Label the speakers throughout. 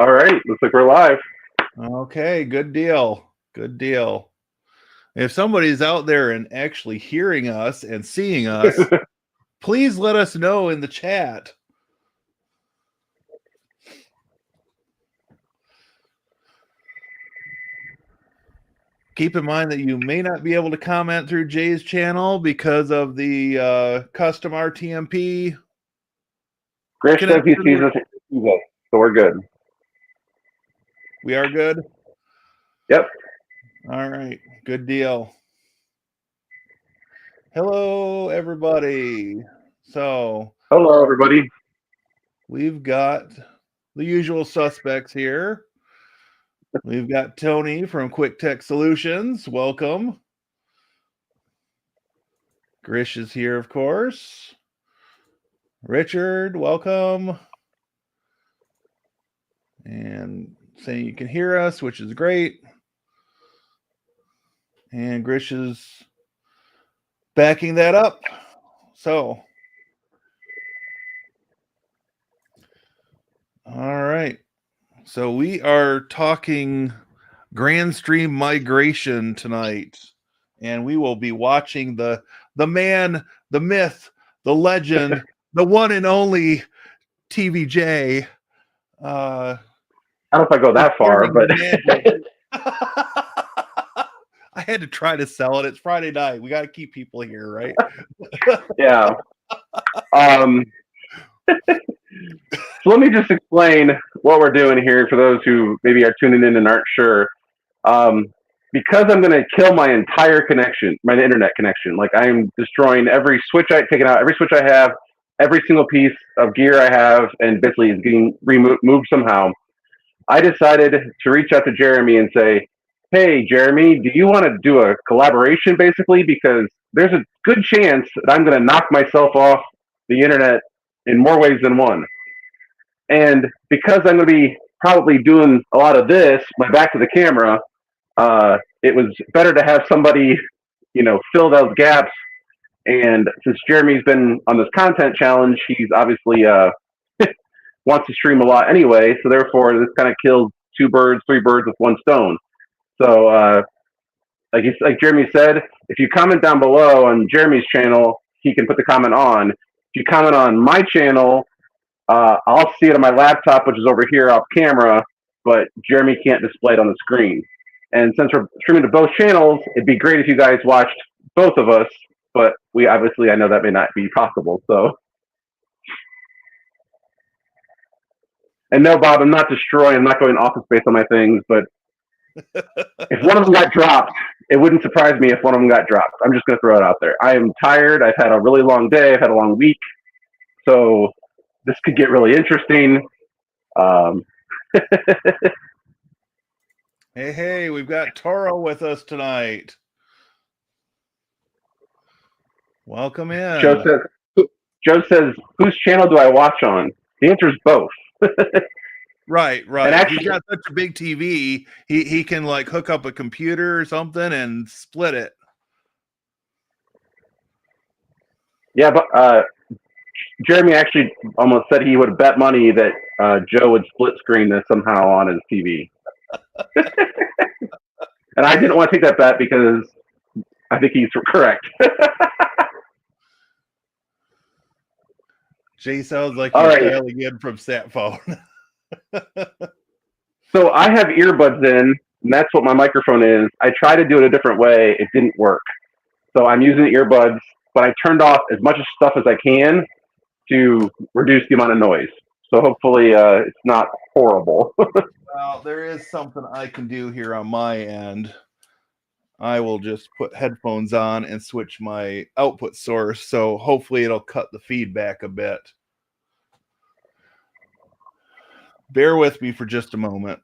Speaker 1: All right, looks like we're live.
Speaker 2: Okay, good deal. Good deal. If somebody's out there and actually hearing us and seeing us, please let us know in the chat. Keep in mind that you may not be able to comment through Jay's channel because of the custom RTMP.
Speaker 1: Grish says he sees us, so we're good.
Speaker 2: We are good?
Speaker 1: Yep.
Speaker 2: All right, good deal. Hello, everybody. So,
Speaker 1: hello, everybody.
Speaker 2: We've got the usual suspects here. We've got Tony from Quick Tech Solutions. Welcome. Grish is here, of course. Richard, welcome. And saying you can hear us, which is great. And Grish is backing that up. So, all right. So we are talking Grandstream migration tonight. And we will be watching the man, the myth, the legend, the one and only TVJ.
Speaker 1: I don't know if I go that far, but
Speaker 2: I had to try to sell it. It's Friday night. We got to keep people here, right?
Speaker 1: Yeah. So let me just explain what we're doing here for those who maybe are tuning in and aren't sure. Because I'm going to kill my entire connection, my internet connection. Like I'm destroying every switch taking out every switch I have, every single piece of gear I have, and basically is getting removed somehow. I decided to reach out to Jeremy and say, hey, Jeremy, do you want to do a collaboration basically? Because there's a good chance that I'm going to knock myself off the internet in more ways than one. And because I'm going to be probably doing a lot of this, my back to the camera, it was better to have somebody, fill those gaps. And since Jeremy's been on this content challenge, he's obviously wants to stream a lot anyway. So therefore, this kind of kills three birds with one stone. So, like Jeremy said, if you comment down below on Jeremy's channel, he can put the comment on. If you comment on my channel, I'll see it on my laptop, which is over here off camera, but Jeremy can't display it on the screen. And since we're streaming to both channels, it'd be great if you guys watched both of us, but I know that may not be possible. So, and no, Bob, I'm not destroying. I'm not going office space on my things, but if one of them got dropped, it wouldn't surprise me if one of them got dropped. I'm just going to throw it out there. I am tired. I've had a really long day. I've had a long week. So this could get really interesting.
Speaker 2: Hey, we've got Toro with us tonight. Welcome in.
Speaker 1: Joe says, whose channel do I watch on? The answer is both.
Speaker 2: Right. And actually, he's got such a big TV, he can like hook up a computer or something and split it.
Speaker 1: Yeah, but Jeremy actually almost said he would bet money that Joe would split screen this somehow on his TV. And I didn't want to take that bet because I think he's correct.
Speaker 2: Jay sounds like he's dialing in from sat phone.
Speaker 1: So I have earbuds in, and that's what my microphone is. I tried to do it a different way. It didn't work. So I'm using earbuds, but I turned off as much stuff as I can to reduce the amount of noise. So hopefully it's not horrible.
Speaker 2: Well, there is something I can do here on my end. I will just put headphones on and switch my output source, so hopefully it'll cut the feedback a bit. Bear with me for just a moment.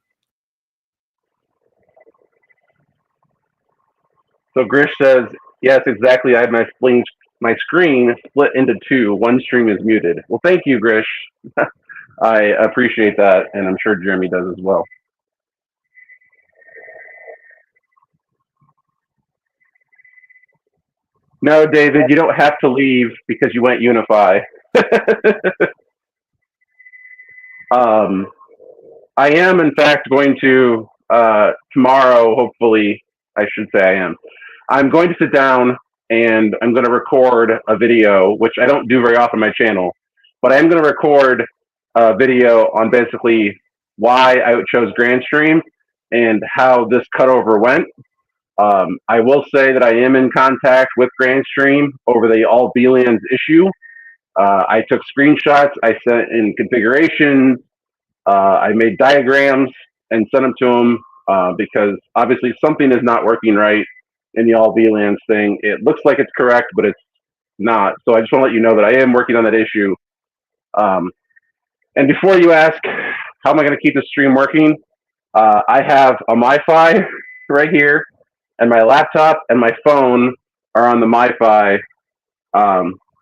Speaker 1: So Grish says, yes, exactly. I have my screen split into two. One stream is muted. Well, thank you, Grish. I appreciate that, and I'm sure Jeremy does as well. No, David, you don't have to leave because you went Unifi. I am, in fact, going to tomorrow. Hopefully, I should say I am. I'm going to sit down and I'm going to record a video, which I don't do very often on my channel, but I am going to record a video on basically why I chose Grandstream and how this cutover went. I will say that I am in contact with Grandstream over the all VLANs issue. I took screenshots, I sent in configurations, I made diagrams and sent them to them because obviously something is not working right in the all VLANs thing. It looks like it's correct, but it's not. So I just want to let you know that I am working on that issue. And before you ask, how am I going to keep the stream working? I have a MiFi right here, and my laptop and my phone are on the MiFi.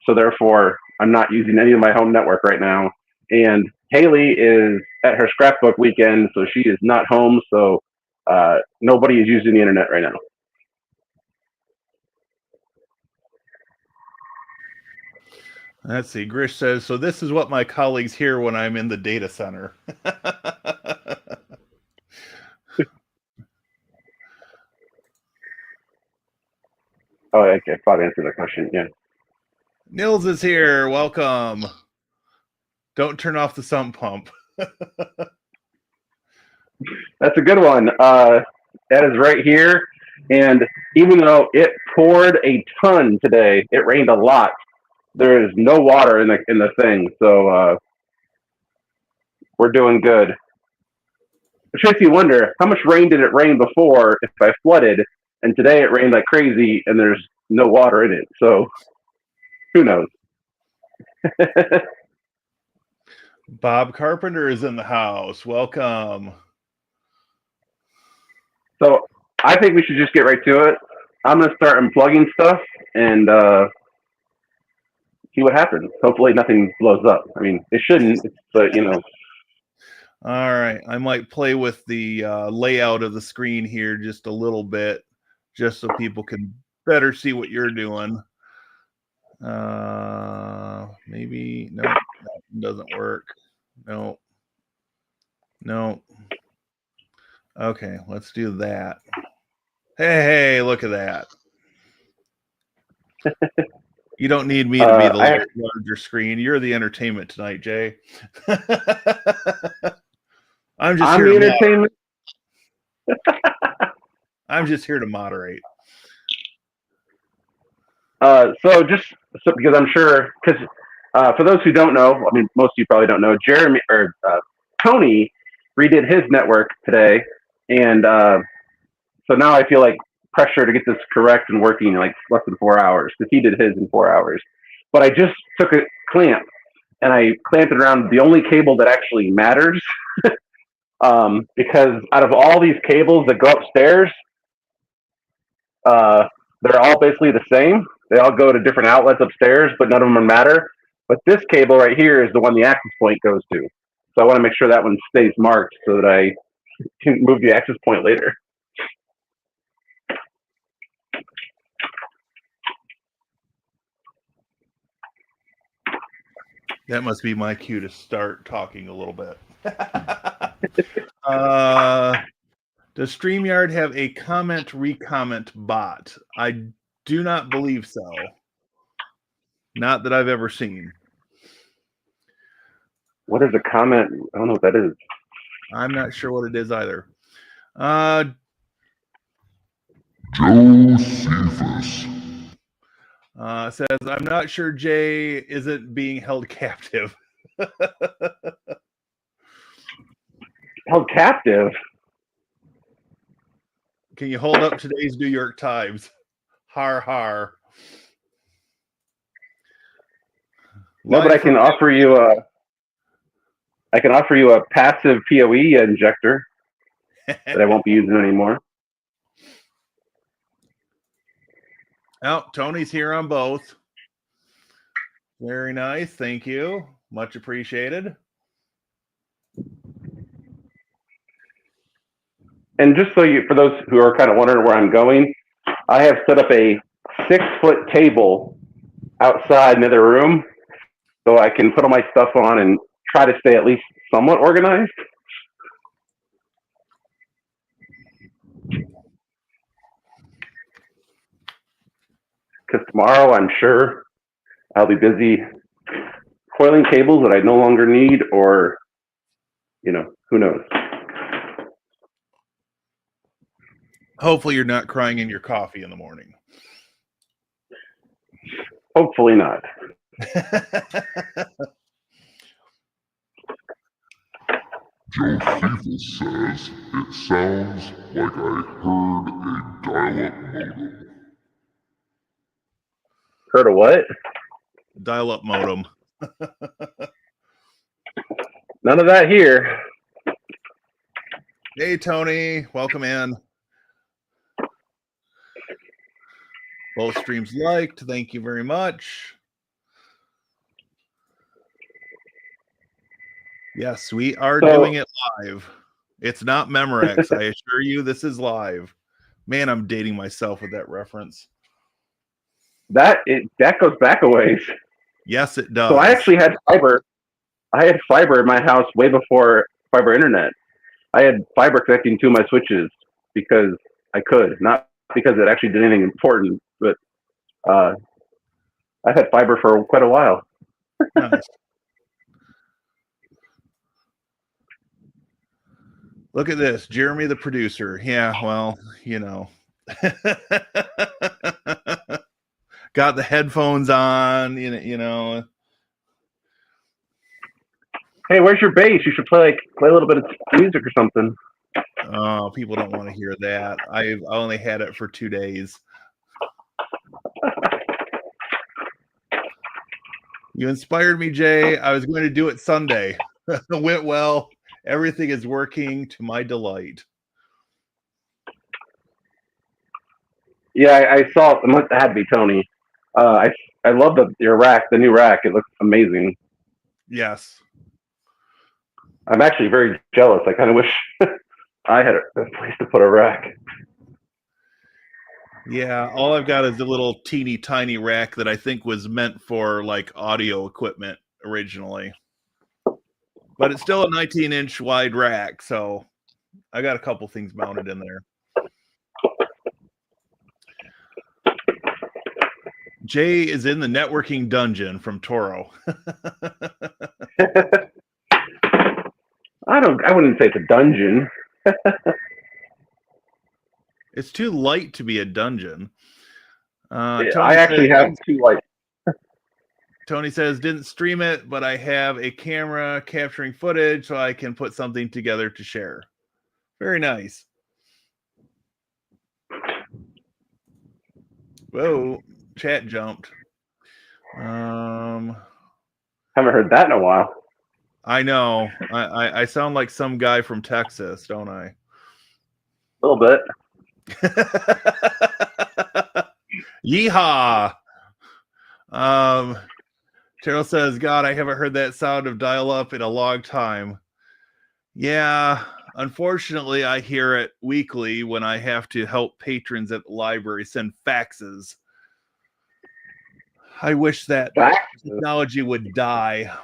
Speaker 1: So therefore, I'm not using any of my home network right now. And Haley is at her scrapbook weekend, so she is not home. So nobody is using the internet right now.
Speaker 2: Let's see. Grish says, so this is what my colleagues hear when I'm in the data center.
Speaker 1: Oh, okay. Probably answered that question. Yeah.
Speaker 2: Nils is here. Welcome. Don't turn off the sump pump.
Speaker 1: That's a good one. That is right here. And even though it poured a ton today, it rained a lot. There is no water in the thing, so we're doing good. It makes you wonder how much rain did it rain before if I flooded, and today it rained like crazy and there's no water in it. So who knows?
Speaker 2: Bob Carpenter is in the house. Welcome.
Speaker 1: So I think we should just get right to it. I'm gonna start unplugging stuff and see what happens. Hopefully nothing blows up. I mean, it shouldn't, but you know.
Speaker 2: All right. I might play with the layout of the screen here just a little bit, just so people can better see what you're doing. Maybe, no, that doesn't work. No. Okay, let's do that. Hey, look at that. You don't need me to be the larger screen. You're the entertainment tonight, Jay. I'm here
Speaker 1: the entertainment.
Speaker 2: I'm just here to moderate.
Speaker 1: So because I'm sure, because for those who don't know, I mean, most of you probably don't know, Jeremy or Tony redid his network today, and so now I feel like pressure to get this correct and working in like less than 4 hours because he did his in 4 hours. But I just took a clamp and I clamped it around the only cable that actually matters. Because out of all these cables that go upstairs, they're all basically the same. They all go to different outlets upstairs, but none of them matter. But this cable right here is the one the access point goes to. So I want to make sure that one stays marked so that I can move the access point later.
Speaker 2: That must be my cue to start talking a little bit. Does StreamYard have a comment-recomment bot? I do not believe so. Not that I've ever seen.
Speaker 1: What is a comment? I don't know what that is.
Speaker 2: I'm not sure what it is either.
Speaker 3: Josephus
Speaker 2: says, I'm not sure Jay isn't being held captive.
Speaker 1: Held captive?
Speaker 2: Can you hold up today's New York Times? Har har.
Speaker 1: No, but I can offer you a passive PoE injector that I won't be using anymore.
Speaker 2: Oh, Tony's here on both. Very nice. Thank you. Much appreciated.
Speaker 1: And just so for those who are kind of wondering where I'm going, I have set up a 6-foot table outside in the other room so I can put all my stuff on and try to stay at least somewhat organized. because tomorrow I'm sure I'll be busy coiling cables that I no longer need, or who knows.
Speaker 2: Hopefully, you're not crying in your coffee in the morning.
Speaker 1: Hopefully not.
Speaker 3: Joe Fiefel says it sounds like I heard a dial-up modem.
Speaker 1: Heard of what?
Speaker 2: Dial-up modem.
Speaker 1: None of that here.
Speaker 2: Hey, Tony. Welcome in. Both streams liked. Thank you very much. Yes, we are doing it live. It's not Memorex. I assure you this is live. Man, I'm dating myself with that reference.
Speaker 1: That goes back a ways.
Speaker 2: Yes, it does.
Speaker 1: So I actually had fiber. I had fiber in my house way before fiber internet. I had fiber connecting to my switches because I could, not because it actually did anything important, but I had fiber for quite a while.
Speaker 2: Nice. Look at this, Jeremy the producer. Yeah, well, got the headphones on, you know.
Speaker 1: Hey, where's your bass? You should play a little bit of music or something.
Speaker 2: Oh, people don't want to hear that. I only had it for 2 days. You inspired me, Jay. I was going to do it Sunday. It went well. Everything is working to my delight.
Speaker 1: Yeah, I saw it. It had to be Tony. I love your rack, the new rack. It looks amazing.
Speaker 2: Yes.
Speaker 1: I'm actually very jealous. I kind of wish I had a place to put a rack.
Speaker 2: Yeah, all I've got is a little teeny tiny rack that I think was meant for like audio equipment originally. But it's still a 19-inch wide rack, so I got a couple things mounted in there. Jay is in the networking dungeon from Toro.
Speaker 1: I wouldn't say it's a dungeon.
Speaker 2: It's too light to be a dungeon.
Speaker 1: I actually have 2 lights.
Speaker 2: Tony says, didn't stream it, but I have a camera capturing footage so I can put something together to share. Very nice. Whoa, chat jumped.
Speaker 1: Haven't heard that in a while.
Speaker 2: I know. I sound like some guy from Texas, don't I?
Speaker 1: A little bit.
Speaker 2: Yeehaw! Terrell says, God, I haven't heard that sound of dial-up in a long time. Yeah, unfortunately, I hear it weekly when I have to help patrons at the library send faxes. I wish that technology would die.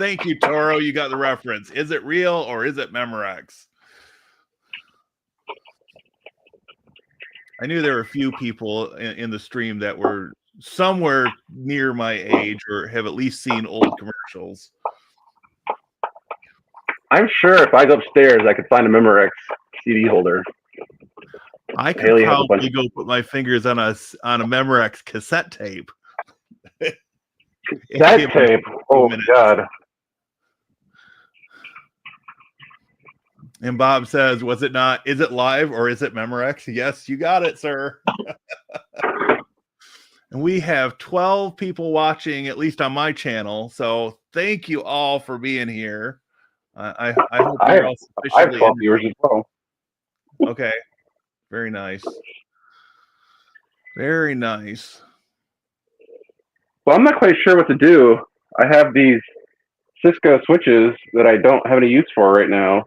Speaker 2: Thank you, Toro. You got the reference. Is it real or is it Memorex? I knew there were a few people in the stream that were somewhere near my age or have at least seen old commercials.
Speaker 1: I'm sure if I go upstairs, I could find a Memorex CD holder.
Speaker 2: I could probably go put my fingers on a Memorex cassette tape.
Speaker 1: Cassette tape? Oh, my God.
Speaker 2: And Bob says, is it live or is it Memorex? Yes, you got it, sir. And we have 12 people watching, at least on my channel. So thank you all for being here. I hope you're all sufficiently.
Speaker 1: I have 12 viewers as well.
Speaker 2: Okay. Very nice. Very nice.
Speaker 1: Well, I'm not quite sure what to do. I have these Cisco switches that I don't have any use for right now.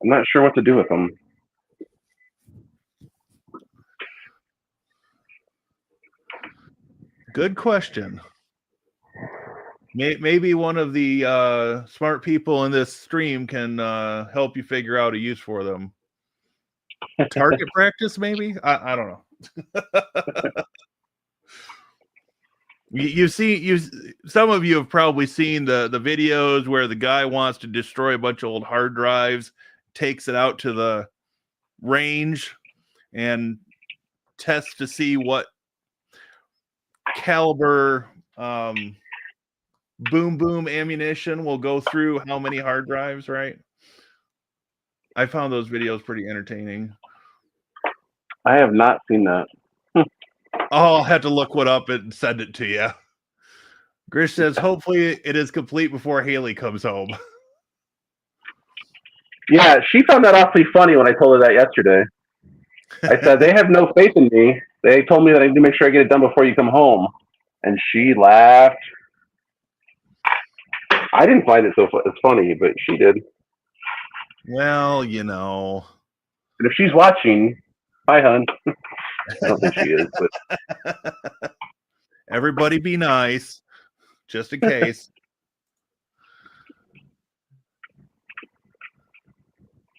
Speaker 1: I'm not sure what to do with them.
Speaker 2: Good question. Maybe one of the smart people in this stream can help you figure out a use for them. target practice, maybe. I don't know. Some of you have probably seen the videos where the guy wants to destroy a bunch of old hard drives, takes it out to the range and tests to see what caliber boom ammunition will go through how many hard drives, right? I found those videos pretty entertaining.
Speaker 1: I have not seen that.
Speaker 2: I'll have to look one up and send it to you. Grish says, hopefully it is complete before Haley comes home.
Speaker 1: Yeah, she found that awfully funny when I told her that yesterday. I said, they have no faith in me. They told me that I need to make sure I get it done before you come home. And she laughed. I didn't find it as funny, but she did.
Speaker 2: Well, you know.
Speaker 1: And if she's watching, hi, hon. I don't think she is, but
Speaker 2: everybody be nice, just in case.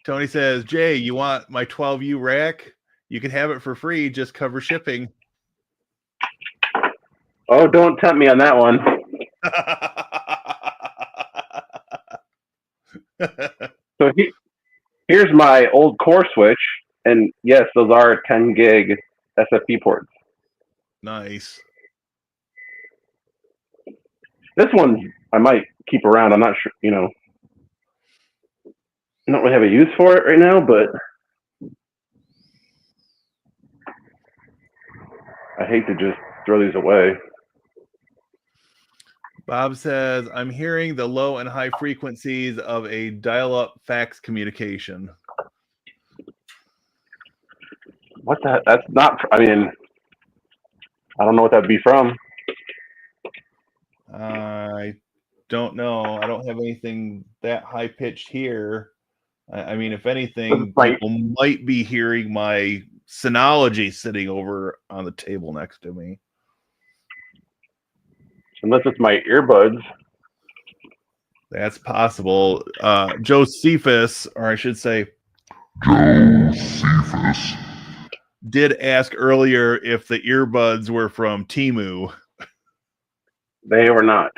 Speaker 2: Tony says, Jay, you want my 12U rack? You can have it for free. Just cover shipping.
Speaker 1: Oh, don't tempt me on that one. So here's my old core switch. And yes, those are 10 gig SFP ports.
Speaker 2: Nice.
Speaker 1: This one I might keep around. I'm not sure, you know. I don't really have a use for it right now, but I hate to just throw these away.
Speaker 2: Bob says, I'm hearing the low and high frequencies of a dial-up fax communication.
Speaker 1: What the? That's not, I mean, I don't know what that'd be from.
Speaker 2: I don't know. I don't have anything that high-pitched here. I mean, if anything, people might be hearing my Synology sitting over on the table next to me.
Speaker 1: Unless it's my earbuds.
Speaker 2: That's possible. Josephus, or I should say,
Speaker 3: Josephus,
Speaker 2: did ask earlier if the earbuds were from Temu.
Speaker 1: They were not.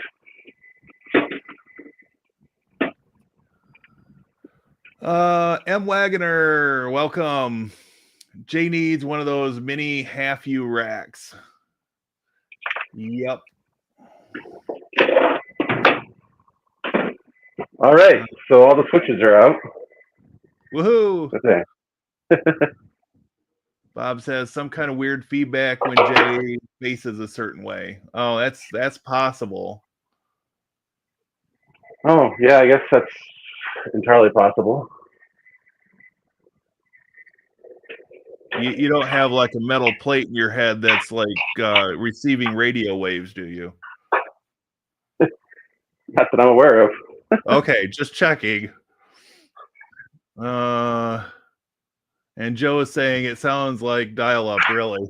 Speaker 2: M. Wagoner, welcome. Jay needs one of those mini half-U racks. Yep.
Speaker 1: All right, so all the switches are out.
Speaker 2: Woohoo!
Speaker 1: Okay.
Speaker 2: Bob says some kind of weird feedback when Jay faces a certain way. Oh, that's possible.
Speaker 1: Oh, yeah, I guess that's entirely possible.
Speaker 2: You don't have like a metal plate in your head that's like receiving radio waves, do you?
Speaker 1: Not that I'm aware of.
Speaker 2: Okay, just checking. And Joe is saying it sounds like dial-up, really.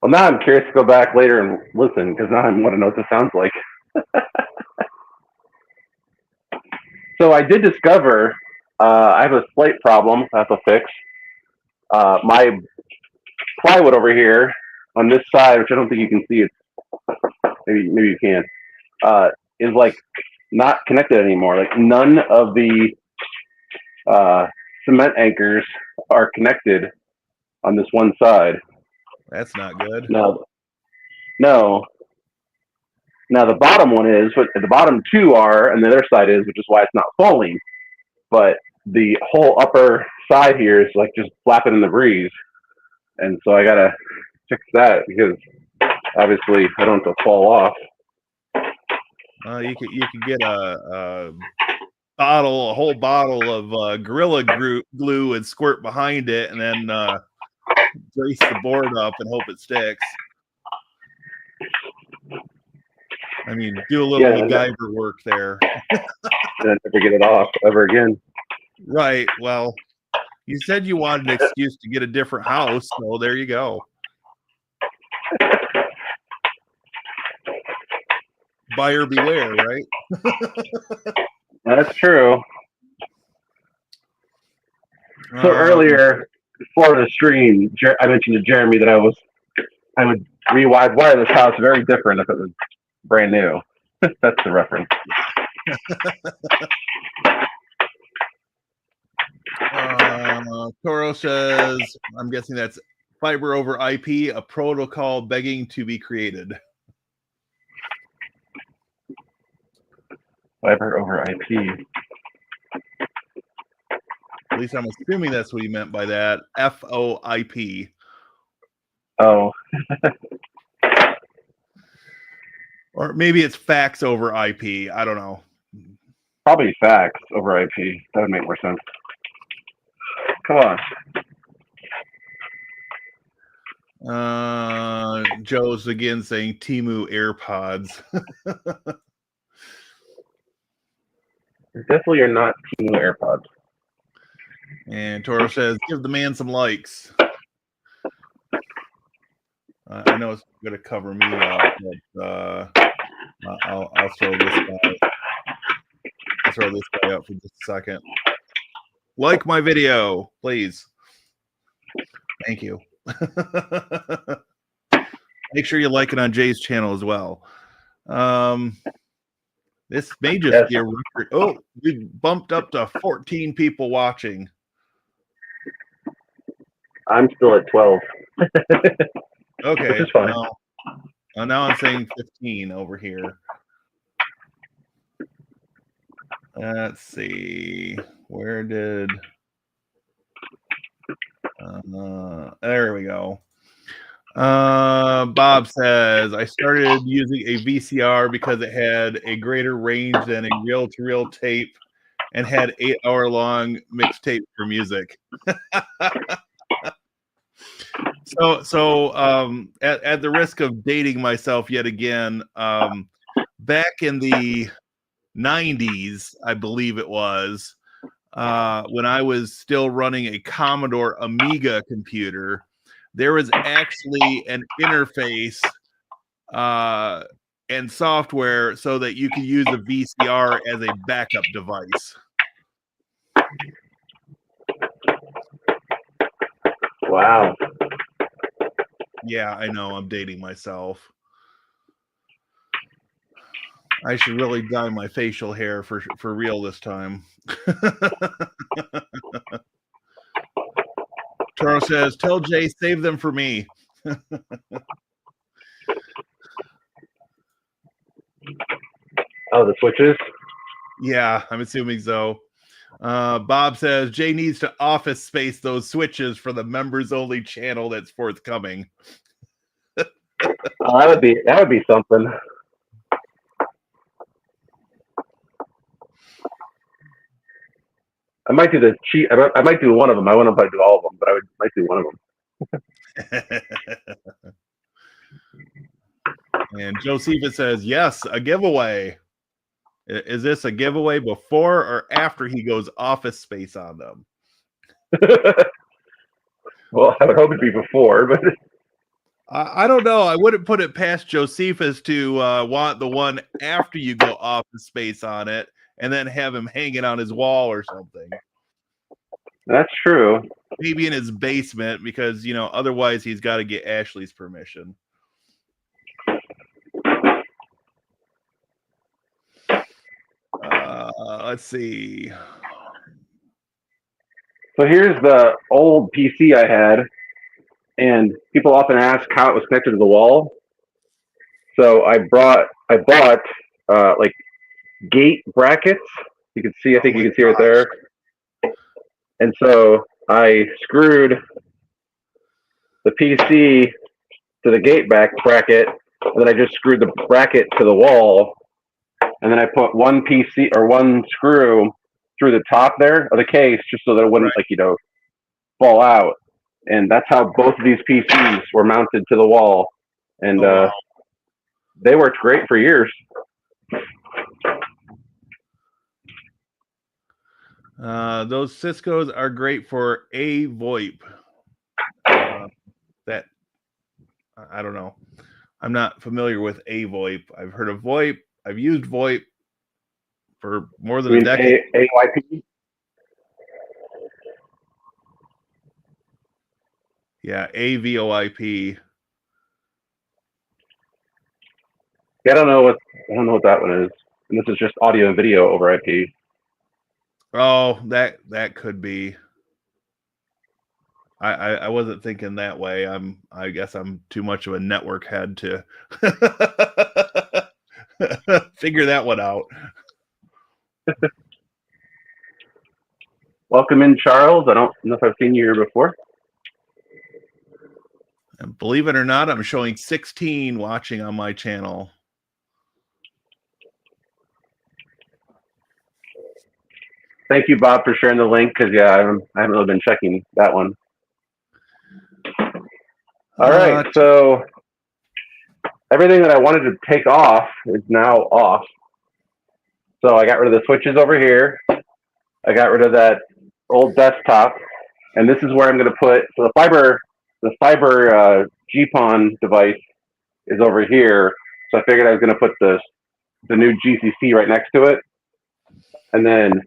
Speaker 1: Well, now I'm curious to go back later and listen, because now I want to know what this sounds like. So I did discover I have a slight problem I have to fix. My plywood over here on this side, which I don't think you can see, it maybe you can, is like not connected anymore. Like none of the cement anchors are connected on this one side.
Speaker 2: That's not good.
Speaker 1: No. Now the bottom one is, but the bottom two are, and the other side is, which is why it's not falling. But the whole upper side here is like just flapping in the breeze, and so I gotta fix that because obviously I don't want to fall off.
Speaker 2: You could get a whole bottle of Gorilla Glue and squirt behind it, and then brace the board up and hope it sticks. I mean, do a little MacGyver work there.
Speaker 1: And then never get it off ever again.
Speaker 2: Right. Well, you said you wanted an excuse to get a different house, so there you go. Buyer beware, right?
Speaker 1: That's true. So earlier, before the stream, I mentioned to Jeremy that I would rewire this house very different if it was brand new. That's the reference.
Speaker 2: Toro says, I'm guessing that's fiber over IP, a protocol begging to be created.
Speaker 1: Fiber over IP.
Speaker 2: At least I'm assuming that's what he meant by that. FOIP.
Speaker 1: Oh.
Speaker 2: Or maybe it's fax over IP. I don't know.
Speaker 1: Probably fax over IP. That would make more sense. Come
Speaker 2: on. Joe's again saying Temu AirPods.
Speaker 1: Definitely are not Temu AirPods.
Speaker 2: And Toro says, give the man some likes. I know it's going to cover me up, but I'll throw this guy. I'll throw this guy up for just a second. Like my video, please. Thank you. Make sure you like it on Jay's channel as well. This may just be a record. Oh, we bumped up to 14 people watching.
Speaker 1: I'm still at 12.
Speaker 2: Okay.
Speaker 1: Which is fine.
Speaker 2: Now I'm saying 15 over here. Let's see. Where did... there we go. Bob says, I started using a VCR because it had a greater range than a reel-to-reel tape and had 8-hour-long mixtape for music. So at the risk of dating myself yet again, back in the 90s, I believe it was, when I was still running a Commodore Amiga computer, there was actually an interface and software so that you could use a VCR as a backup device.
Speaker 1: Wow.
Speaker 2: Yeah, I know. I'm dating myself. I should really dye my facial hair for real this time. Toro says, tell Jay, save them for me.
Speaker 1: Oh, the switches?
Speaker 2: Yeah, I'm assuming so. Bob says, Jay needs to office space those switches for the members only channel that's forthcoming.
Speaker 1: Oh, that would be something. I might do the cheat. I might do one of them. I wouldn't probably do all of them, but might do one of them.
Speaker 2: And Josephus says, yes, a giveaway. Is this a giveaway before or after he goes office space on them?
Speaker 1: Well, I would hope it'd be before, but
Speaker 2: I don't know. I wouldn't put it past Josephus to want the one after you go office space on it and then have him hanging on his wall or something.
Speaker 1: That's true.
Speaker 2: Maybe in his basement because, you know, otherwise he's got to get Ashley's permission. Let's see.
Speaker 1: So here's the old PC I had, and people often ask how it was connected to the wall. So I bought like gate brackets. You can see, I think you can see right there. And so I screwed the PC to the gate bracket, and then I just screwed the bracket to the wall, and then I put one PC or one screw through the top there of the case, just so that it wouldn't, like, you know, fall out. And that's how both of these PCs were mounted to the wall, and they worked great for years.
Speaker 2: Those Ciscos are great for a VoIP. That I don't know. I'm not familiar with a VoIP. I've heard of VoIP. I've used VoIP for more than a decade.
Speaker 1: AYP?
Speaker 2: Yeah, AVoIP.
Speaker 1: Yeah, I don't know what that one is. And this is just audio and video over IP.
Speaker 2: Oh, that could be. I wasn't thinking that way. I guess I'm too much of a network head to figure that one out.
Speaker 1: Welcome in, Charles. I don't know if I've seen you here before.
Speaker 2: And believe it or not, I'm showing 16 watching on my channel.
Speaker 1: Thank you, Bob, for sharing the link. Because yeah, I haven't really been checking that one. All right, so everything that I wanted to take off is now off. So I got rid of the switches over here. I got rid of that old desktop, and this is where I'm going to put. So the fiber GPON device is over here. So I figured I was going to put the new GCC right next to it, and then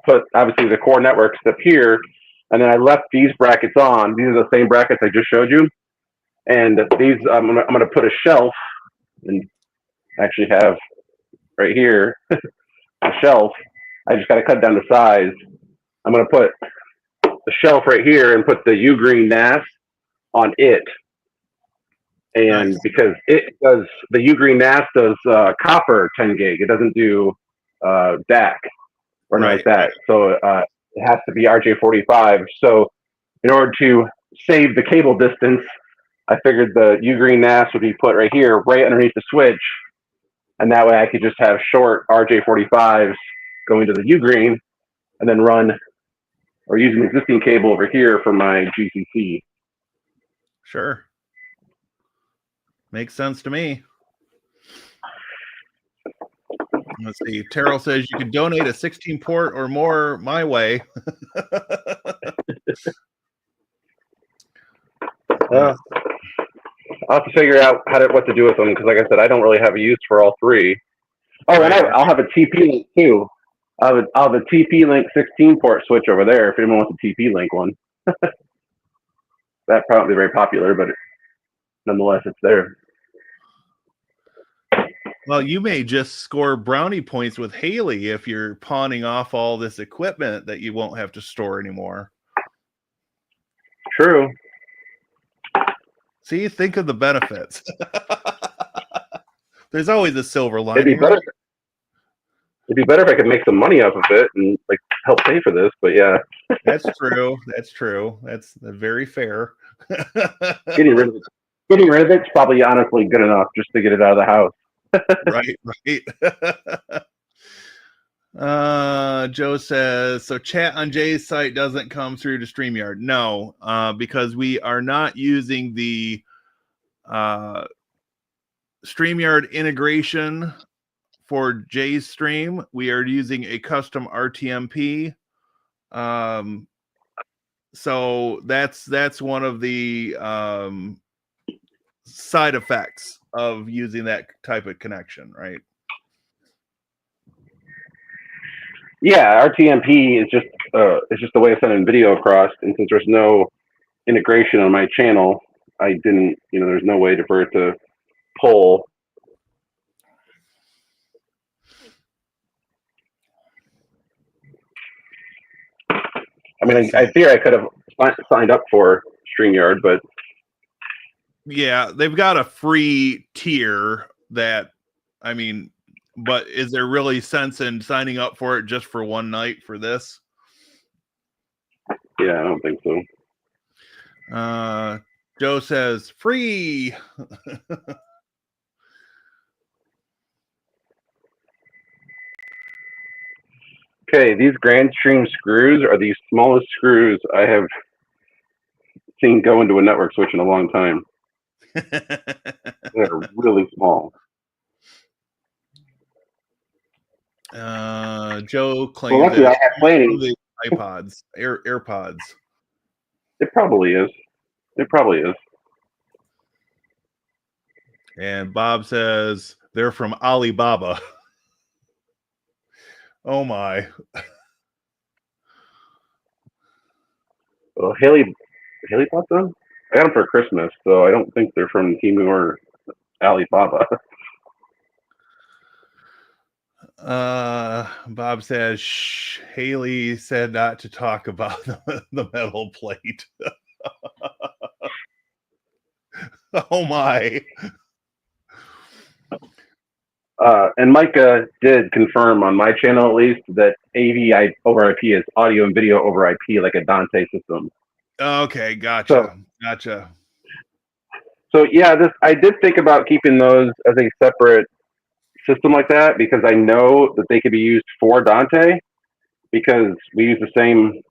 Speaker 1: put obviously the core networks up here. And then I left these brackets on. These are the same brackets I just showed you. And these I'm gonna put a shelf and actually have right here a shelf. I just got to cut down the size. I'm gonna put the shelf right here and put the Ugreen NAS on it. And
Speaker 2: Nice.
Speaker 1: because it does the Ugreen NAS does copper 10 gig, it doesn't do DAC or anything like that. So it has to be RJ45. So in order to save the cable distance, I figured the Ugreen NAS would be put right here, right underneath the switch, and that way I could just have short RJ45s going to the Ugreen, and then run or use an existing cable over here for my GCC.
Speaker 2: Sure. Makes sense to me. Let's see. Terrell says you can donate a 16 port or more my way.
Speaker 1: I'll have to figure out what to do with them because, like I said, I don't really have a use for all three. Oh, right. And I'll have a TP link too. I'll have a TP link 16 port switch over there if anyone wants a TP link one. That's probably very popular, but nonetheless, it's there.
Speaker 2: Well, you may just score brownie points with Haley if you're pawning off all this equipment that you won't have to store anymore.
Speaker 1: True.
Speaker 2: See, think of the benefits. There's always a silver lining.
Speaker 1: It'd be better if I could make some money off of it and like help pay for this. But yeah,
Speaker 2: that's true. That's true. That's very fair.
Speaker 1: Getting rid of it's probably honestly good enough just to get it out of the house.
Speaker 2: Right. Joe says, so chat on Jay's site doesn't come through to StreamYard. No, because we are not using the StreamYard integration for Jay's stream. We are using a custom RTMP. So that's one of the side effects of using that type of connection, right?
Speaker 1: Yeah, RTMP is just a way of sending video across, and since there's no integration on my channel, I didn't, there's no way for it to pull. I mean, I fear I could have signed up for StreamYard, but
Speaker 2: yeah, they've got a free tier that, I mean, but is there really sense in signing up for it just for one night for this?
Speaker 1: Yeah, I don't think so.
Speaker 2: Joe says free.
Speaker 1: Okay, these Grandstream screws are the smallest screws I have seen go into a network switch in a long time. They're really small.
Speaker 2: Joe claims
Speaker 1: I have plenty.
Speaker 2: The iPods, AirPods.
Speaker 1: It probably is.
Speaker 2: And Bob says they're from Alibaba. Oh my.
Speaker 1: Well, Haley Haley bought them? I got them for Christmas, so I don't think they're from Temu or Alibaba.
Speaker 2: Bob says Haley said not to talk about the metal plate. Oh my.
Speaker 1: And Micah did confirm on my channel, at least, that AV over IP is audio and video over IP, like a Dante system.
Speaker 2: Okay, gotcha.
Speaker 1: So yeah, I did think about keeping those as a separate system like that, because I know that they could be used for Dante, because we use the same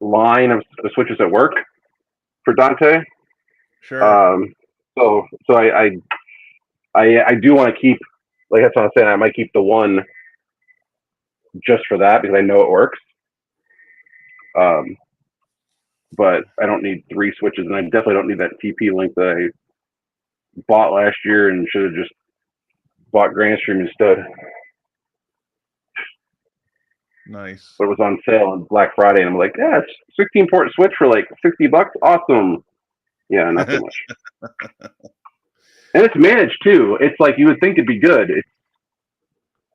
Speaker 1: line of switches at work for Dante.
Speaker 2: Sure.
Speaker 1: So I do want to keep, like that's what I'm saying, I might keep the one just for that because I know it works. But I don't need 3 switches, and I definitely don't need that TP link that I bought last year and should have just bought Grandstream instead.
Speaker 2: Nice.
Speaker 1: But it was on sale on Black Friday, and I'm like, yeah, it's 16 port switch for like $60. Awesome. Yeah, not so much. And it's managed too. It's like you would think it'd be good.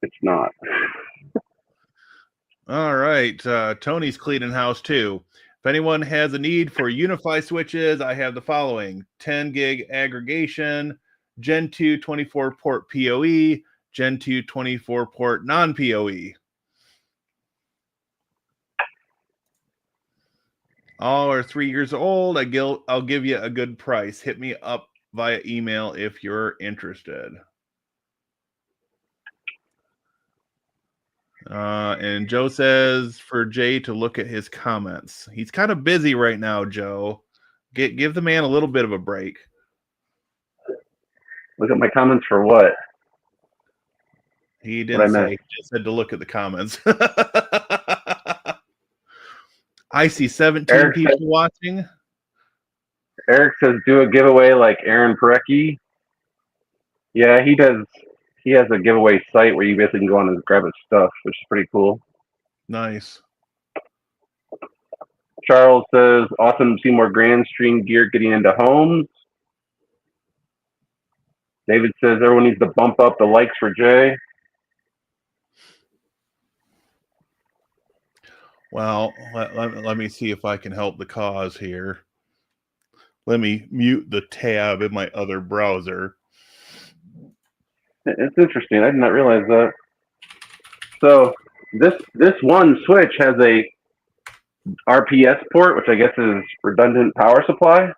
Speaker 1: It's not.
Speaker 2: All right. Tony's cleaning house too. If anyone has a need for Unifi switches, I have the following: 10 gig aggregation, Gen 2 24 port PoE, Gen 2 24 port non-PoE. All are 3 years old. I'll give you a good price. Hit me up via email if you're interested. And Joe says for Jay to look at his comments. He's kind of busy right now, Joe. Give the man a little bit of a break.
Speaker 1: Look at my comments for what?
Speaker 2: He didn't say. He just said to look at the comments. I see 17
Speaker 1: Eric
Speaker 2: people watching.
Speaker 1: Eric says do a giveaway like Aaron Parecki. Yeah, he does. He has a giveaway site where you basically can go on and grab his stuff, which is pretty cool.
Speaker 2: Nice.
Speaker 1: Charles says, awesome to see more Grandstream gear getting into homes. David says, everyone needs to bump up the likes for Jay.
Speaker 2: Well, let me see if I can help the cause here. Let me mute the tab in my other browser.
Speaker 1: It's interesting. I did not realize that. So this one switch has a RPS port, which I guess is redundant power supply.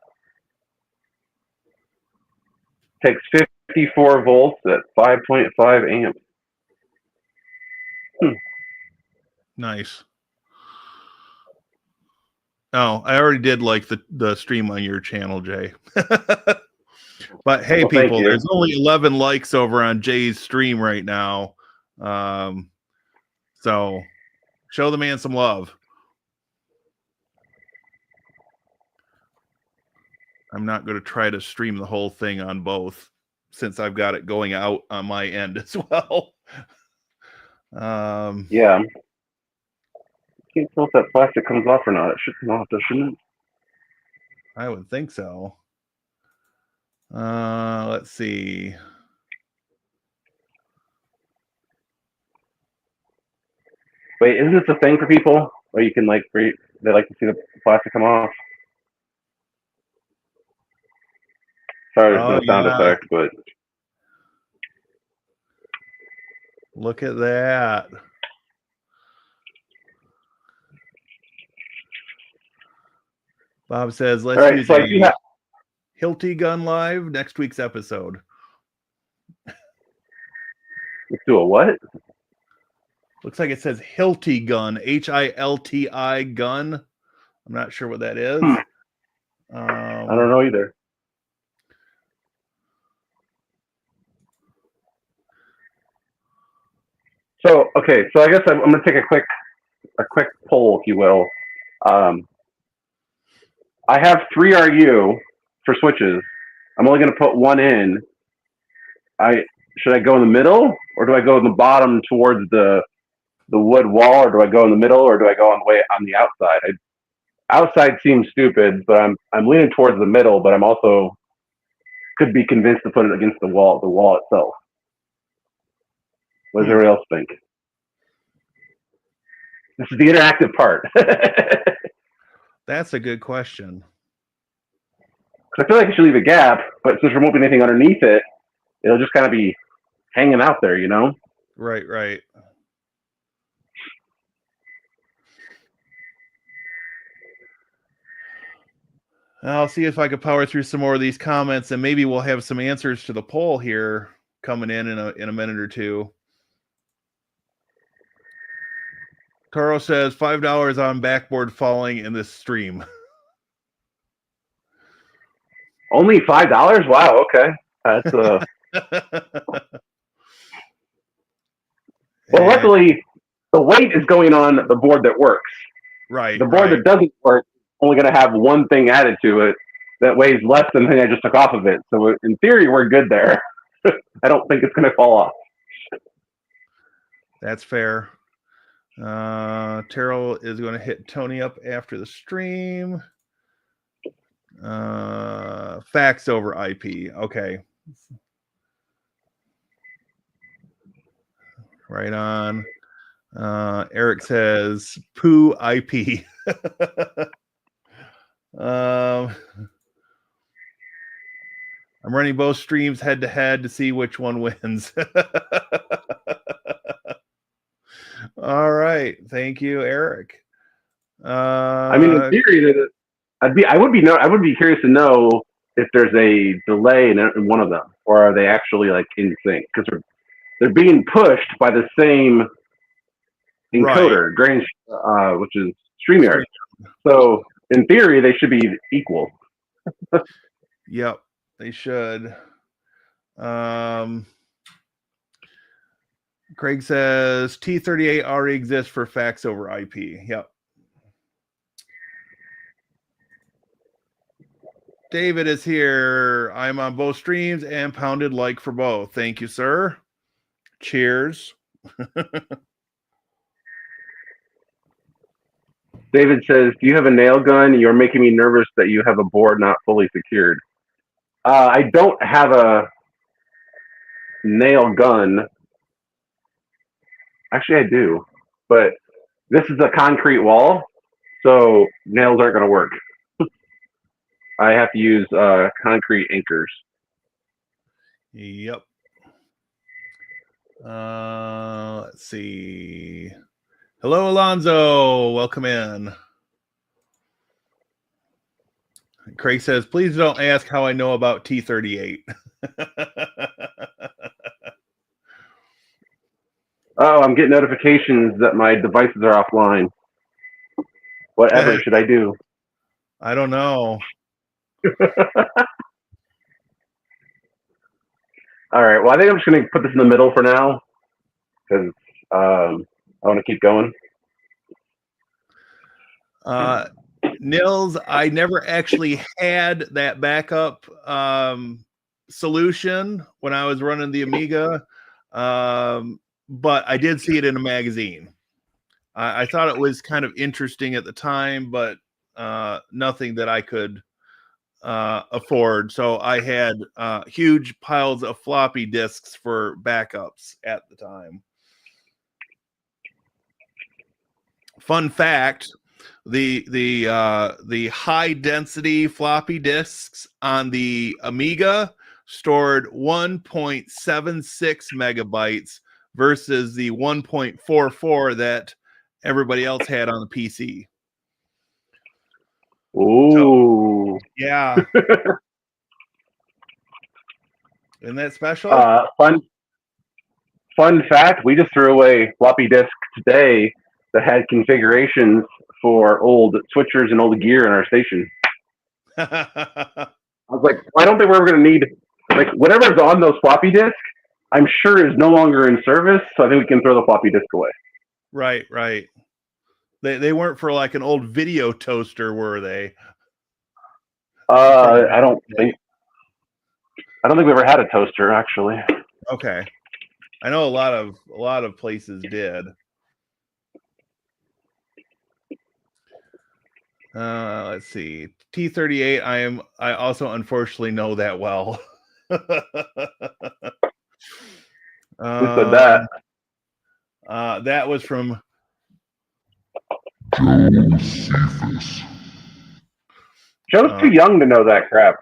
Speaker 1: Takes 54 volts at 5.5 amps.
Speaker 2: Nice. Oh, I already did like the stream on your channel, Jay. But hey,
Speaker 1: well,
Speaker 2: people, there's only 11 likes over on Jay's stream right now. So show the man some love. I'm not going to try to stream the whole thing on both since I've got it going out on my end as well.
Speaker 1: Yeah. Can't tell if that plastic comes off or not. It should come off, shouldn't it?
Speaker 2: I would think so. Let's see.
Speaker 1: Wait, isn't this a thing for people where you can they like to see the plastic come off? Sorry, there's no sound effect, but
Speaker 2: look at that. Bob says, let's use a Hilti gun live next week's episode.
Speaker 1: Let's do a what?
Speaker 2: Looks like it says Hilti gun, Hilti gun. I'm not sure what that is.
Speaker 1: I don't know either. So, okay, so I guess I'm going to take a quick poll, if you will. I have 3 RU for switches. I'm only going to put 1 in. Should I go in the middle, or do I go in the bottom towards the wood wall, or do I go in the middle, or do I go on the outside? outside seems stupid, but I'm leaning towards the middle, but I'm also could be convinced to put it against the wall itself. What does everybody else think? This is the interactive part.
Speaker 2: That's a good question.
Speaker 1: I feel like I should leave a gap, but since there won't be anything underneath it, it'll just kind of be hanging out there, you know?
Speaker 2: Right, right. I'll see if I can power through some more of these comments, and maybe we'll have some answers to the poll here coming in a minute or two. Toro says $5 on backboard falling in this stream.
Speaker 1: Only $5? Wow, okay. That's well, luckily the weight is going on the board that works.
Speaker 2: Right.
Speaker 1: The board that doesn't work is only going to have one thing added to it that weighs less than the thing I just took off of it. So in theory, we're good there. I don't think it's going to fall off.
Speaker 2: That's fair. Terrell is going to hit Tony up after the stream. Fax over IP. Okay. Right on. Eric says poo IP. I'm running both streams head to head to see which one wins. All right. Thank you, Eric.
Speaker 1: I mean, in theory, I would be curious to know if there's a delay in one of them, or are they actually like in sync? Because they're being pushed by the same encoder, right, which is StreamYard. So in theory, they should be equal.
Speaker 2: Yep, they should. Craig says T38 already exists for fax over IP. Yep. David is here. I'm on both streams and pounded like for both. Thank you, sir. Cheers.
Speaker 1: David says, do you have a nail gun? You're making me nervous that you have a board not fully secured. I don't have a nail gun. Actually, I do. But this is a concrete wall, so nails aren't going to work. I have to use concrete anchors.
Speaker 2: Yep. Let's see. Hello, Alonzo. Welcome in. Craig says, please don't ask how I know about T38.
Speaker 1: Oh, I'm getting notifications that my devices are offline. Whatever should I do?
Speaker 2: I don't know.
Speaker 1: All right. Well, I think I'm just going to put this in the middle for now because I want to keep going.
Speaker 2: Nils, I never actually had that backup solution when I was running the Amiga, but I did see it in a magazine. I thought it was kind of interesting at the time, but nothing that I could afford. So I had huge piles of floppy disks for backups at the time. Fun fact: the high density floppy disks on the Amiga stored 1.76 megabytes versus the 1.44 that everybody else had on the PC.
Speaker 1: Ooh.
Speaker 2: So, yeah. Isn't that special?
Speaker 1: Fun fact, we just threw away floppy disk today that had configurations for old switchers and old gear in our station. I was like, I don't think we're ever going to need, like, whatever's on those floppy disks, I'm sure is no longer in service, so I think we can throw the floppy disk away.
Speaker 2: Right, right. They weren't for like an old video toaster, were they?
Speaker 1: I don't think we ever had a toaster, actually.
Speaker 2: Okay. I know a lot of places did. Let's see. T38. I also unfortunately know that well.
Speaker 1: Who said that?
Speaker 2: That was from
Speaker 3: Josephus.
Speaker 1: Joe's too young to know that crap.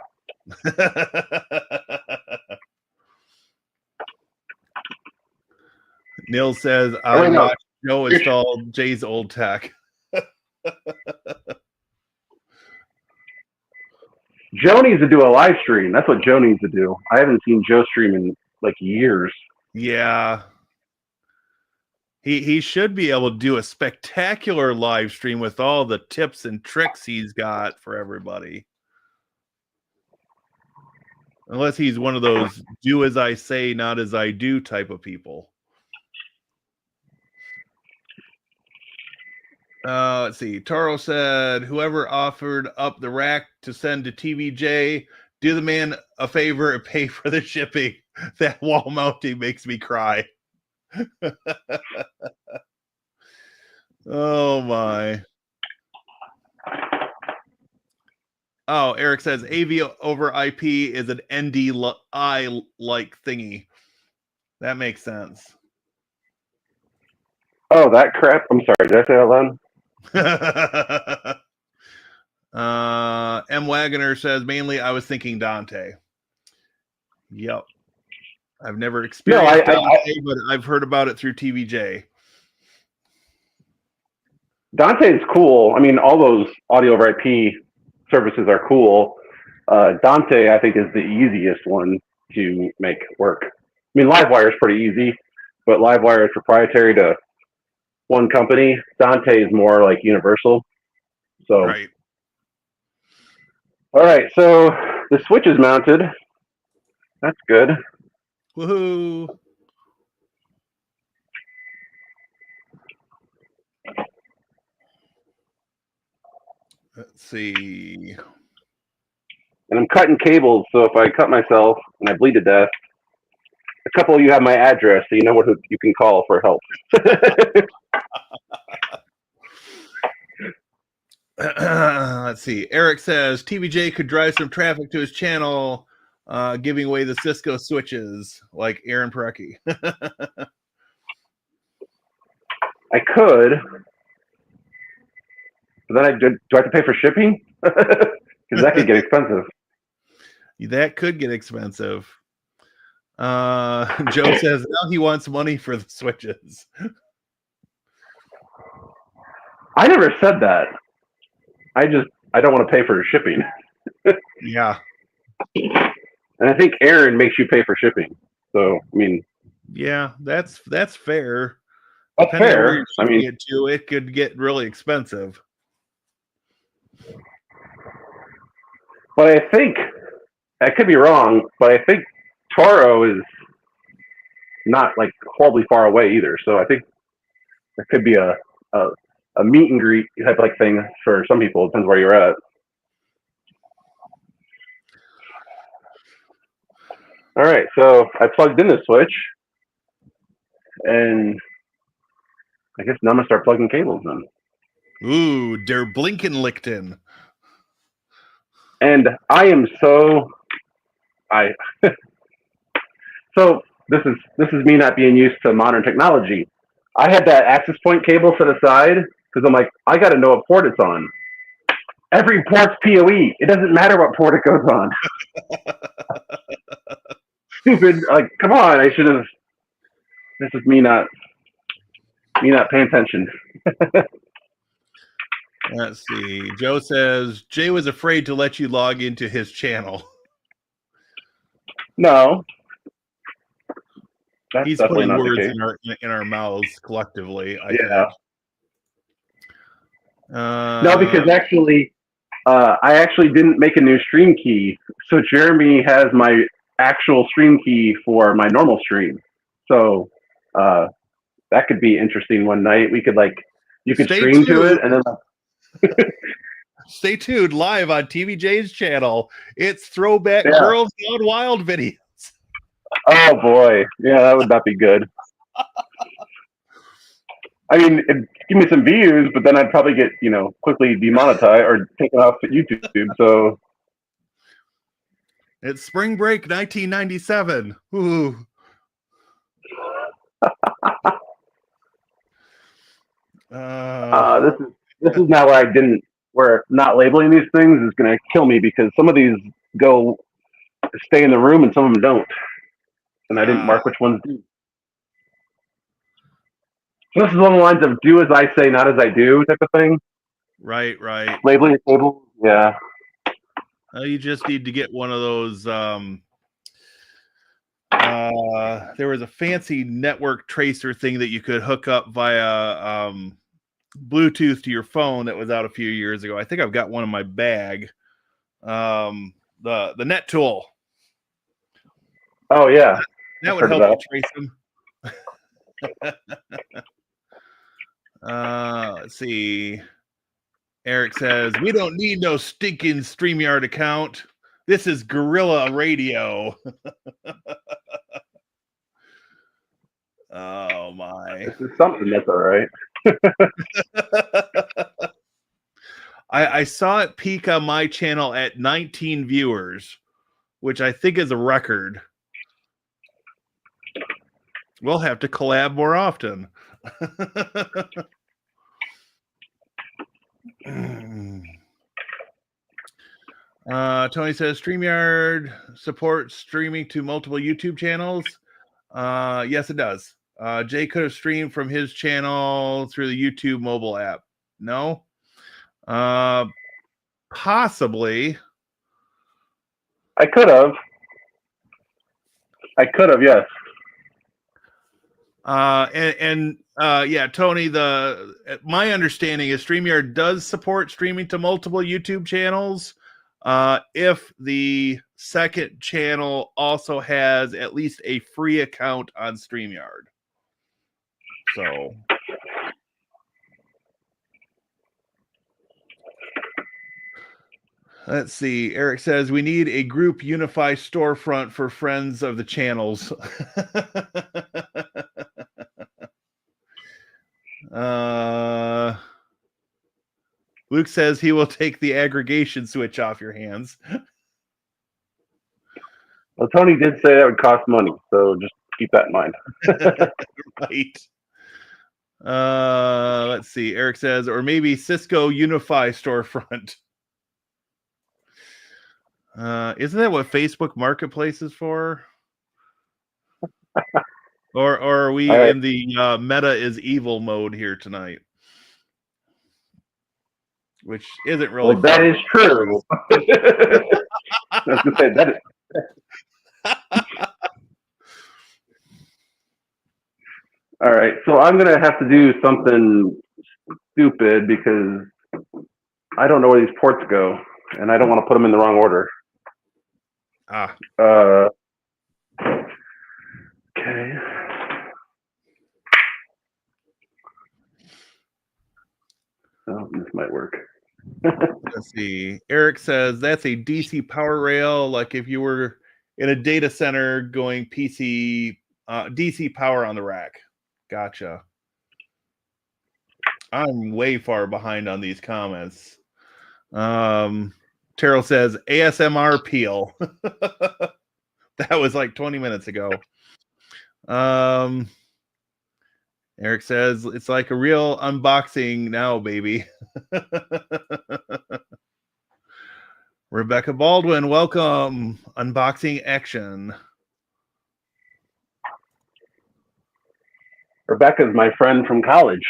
Speaker 2: Neil says, I
Speaker 1: no.
Speaker 2: watched Joe install Jay's old tech.
Speaker 1: Joe needs to do a live stream. That's what Joe needs to do. I haven't seen Joe stream in like years.
Speaker 2: Yeah. He should be able to do a spectacular live stream with all the tips and tricks he's got for everybody. Unless he's one of those do as I say, not as I do type of people. Let's see. Taro said, whoever offered up the rack to send to TVJ, do the man a favor and pay for the shipping. That wall mounting makes me cry. Oh, my. Oh, Eric says AV over IP is an NDI-like thingy. That makes sense.
Speaker 1: Oh, that crap. I'm sorry. Did I say that loud?
Speaker 2: M. Wagoner says, mainly I was thinking Dante. Yep. I've never experienced Dante, but I've heard about it through TVJ.
Speaker 1: Dante's cool. I mean, all those audio over IP services are cool. Dante, I think, is the easiest one to make work. I mean, Livewire is pretty easy, but Livewire is proprietary to one company. Dante is more like universal. So,
Speaker 2: right.
Speaker 1: All right. So the switch is mounted. That's good.
Speaker 2: Woohoo! Let's see.
Speaker 1: And I'm cutting cables, so if I cut myself and I bleed to death, a couple of you have my address, so you know what you can call for help.
Speaker 2: Let's see. Eric says TVJ could drive some traffic to his channel, giving away the Cisco switches, like Aaron Parecki.
Speaker 1: I could. But then do I have to pay for shipping? Because that could get expensive.
Speaker 2: That could get expensive. Joe says now he wants money for the switches.
Speaker 1: I never said that. I don't want to pay for shipping.
Speaker 2: Yeah.
Speaker 1: And I think Aaron makes you pay for shipping. So, I mean.
Speaker 2: Yeah, that's fair.
Speaker 1: That's
Speaker 2: Depending
Speaker 1: fair.
Speaker 2: on where you're shipping it to, it could get really expensive.
Speaker 1: But I think, I could be wrong, but I think Toro is not like horribly far away either. So I think there could be a meet and greet type like thing for some people. It depends where you're at. All right, so I plugged in the switch, and I guess now I'm gonna start plugging cables in.
Speaker 2: Ooh, der Blinkenlichten.
Speaker 1: And I am so so this is me not being used to modern technology. I had that access point cable set aside because I'm like, I got to know what port it's on. Every port's PoE. It doesn't matter what port it goes on. Stupid. Like, come on. I should have. This is me not paying attention.
Speaker 2: Let's see. Joe says Jay was afraid to let you log into his channel.
Speaker 1: No.
Speaker 2: That's He's putting words in our mouths collectively. I think.
Speaker 1: No, because actually, I actually didn't make a new stream key. So Jeremy has my actual stream key for my normal stream. So that could be interesting one night. We could you could stream to it and then.
Speaker 2: Stay tuned live on TVJ's channel. It's Throwback Girls Gone Wild videos. Oh
Speaker 1: boy, yeah, that would not be good. I mean, it'd give me some views, but then I'd probably get, quickly demonetized or taken off at YouTube. So
Speaker 2: It's spring break 1997. Ooh.
Speaker 1: this is now where not labeling these things is going to kill me because some of these go stay in the room and some of them don't, and I didn't mark which ones do. So this is along the lines of do as I say, not as I do type of thing.
Speaker 2: Right.
Speaker 1: Labeling your tables, yeah.
Speaker 2: You just need to get one of those. There was a fancy network tracer thing that you could hook up via Bluetooth to your phone that was out a few years ago. I think I've got one in my bag. The Net Tool.
Speaker 1: Oh yeah,
Speaker 2: that would help you trace them. Let's see. Eric says, we don't need no stinking StreamYard account. This is guerrilla radio. Oh, my.
Speaker 1: This is something that's all right.
Speaker 2: I saw it peak on my channel at 19 viewers, which I think is a record. We'll have to collab more often. Tony says StreamYard supports streaming to multiple YouTube channels. Yes, it does. Jay could have streamed from his channel through the YouTube mobile app. No? Possibly.
Speaker 1: I could have, yes.
Speaker 2: Yeah, Tony, my understanding is StreamYard does support streaming to multiple YouTube channels if the second channel also has at least a free account on StreamYard. So let's see. Eric says we need a group Unifi storefront for friends of the channels. Luke says he will take the aggregation switch off your hands.
Speaker 1: Well, Tony did say that would cost money, so just keep that in mind.
Speaker 2: Right. Let's see. Eric says, or maybe Cisco Unifi storefront. Isn't that what Facebook Marketplace is for? Or are we in the meta is evil mode here tonight? Which isn't really.
Speaker 1: Well, that is true. I was going to say that is. All right, so I'm going to have to do something stupid because I don't know where these ports go, and I don't want to put them in the wrong order. Okay. Oh, this might work.
Speaker 2: Let's see. Eric says that's a DC power rail, like if you were in a data center going DC power on the rack. Gotcha. I'm way far behind on these comments. Terrell says ASMR peel. That was like 20 minutes ago. Eric says it's like a real unboxing now, baby. Rebecca Baldwin, welcome. Unboxing action.
Speaker 1: Rebecca's my friend from college.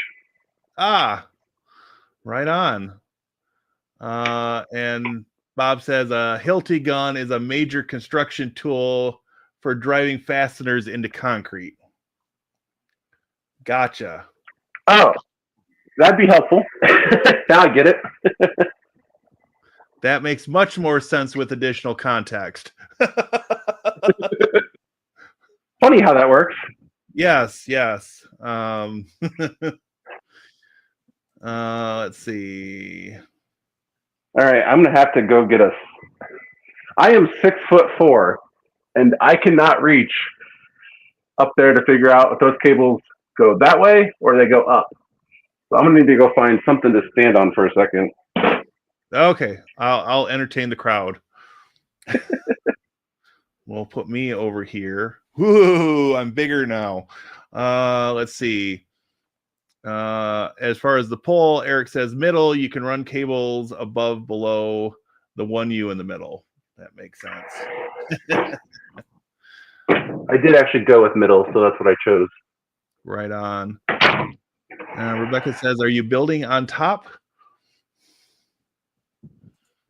Speaker 2: Ah, right on. And Bob says a Hilti gun is a major construction tool for driving fasteners into concrete. Gotcha.
Speaker 1: Oh, that'd be helpful. Now I get it.
Speaker 2: That makes much more sense with additional context.
Speaker 1: Funny how that works.
Speaker 2: Yes. Let's see.
Speaker 1: All right, I'm gonna have to go get us. I am 6'4", and I cannot reach up there to figure out if those cables go that way or they go up. So I'm gonna need to go find something to stand on for a second.
Speaker 2: Okay, I'll entertain the crowd. We'll put me over here. Woo, I'm bigger now. Let's see. As far as the pole, Eric says middle. You can run cables above, below the one U in the middle. That makes sense.
Speaker 1: I did actually go with middle, so that's what I chose.
Speaker 2: Right on. Rebecca says, "Are you building on top?"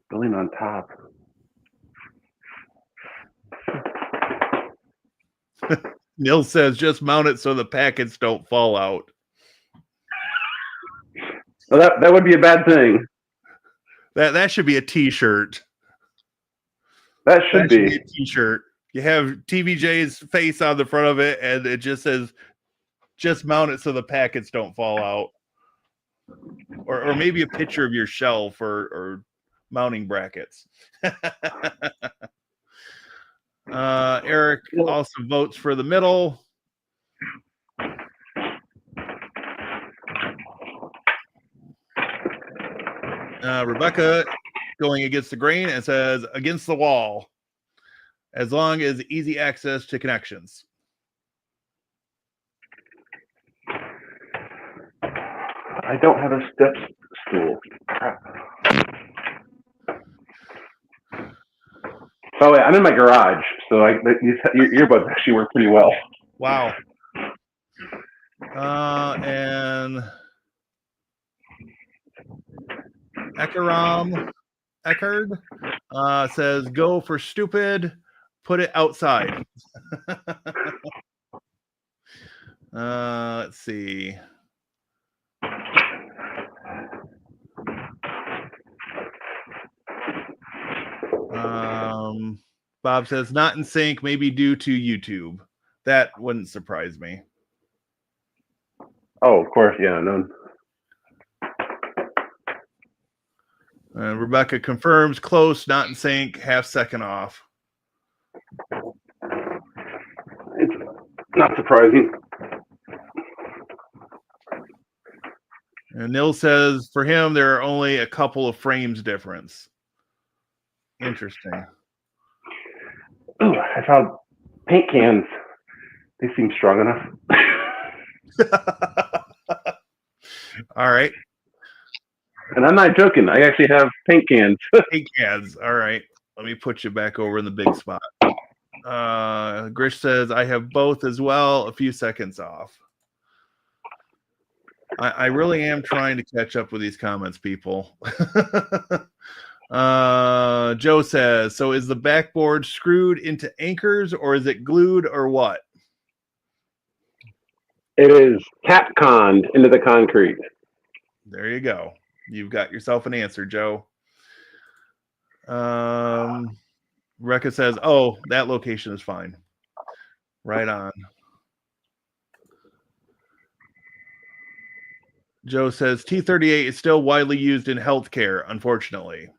Speaker 1: Building on top.
Speaker 2: Neil says, "Just mount it so the packets don't fall out."
Speaker 1: Well, that would be a bad thing.
Speaker 2: That should be a T-shirt.
Speaker 1: That should be
Speaker 2: a T-shirt. You have TVJ's face on the front of it, and it just says, "Just mount it so the packets don't fall out." Or maybe a picture of your shelf or mounting brackets. Eric also votes for the middle. Rebecca going against the grain and says against the wall, as long as easy access to connections.
Speaker 1: I don't have a step stool. Oh wait, I'm in my garage, so your earbuds actually work pretty well.
Speaker 2: Wow. And Eckerd says, "Go for stupid, put it outside." Let's see. Bob says, "Not in sync, maybe due to YouTube." That wouldn't surprise me.
Speaker 1: Oh, of course, yeah, none.
Speaker 2: Rebecca confirms close, not in sync, half second off.
Speaker 1: It's not surprising.
Speaker 2: And Nil says for him there are only a couple of frames difference. Interesting.
Speaker 1: Oh, I found paint cans. They seem strong enough.
Speaker 2: All right.
Speaker 1: And I'm not joking. I actually have paint cans.
Speaker 2: Paint cans. All right. Let me put you back over in the big spot. Grish says, "I have both as well, a few seconds off." I really am trying to catch up with these comments, people. Joe says, "So is the backboard screwed into anchors or is it glued or what?"
Speaker 1: It is Capconned into the concrete.
Speaker 2: There you go. You've got yourself an answer, Joe. Rekka says, "Oh, that location is fine." Right on. Joe says, "T38 is still widely used in healthcare, unfortunately."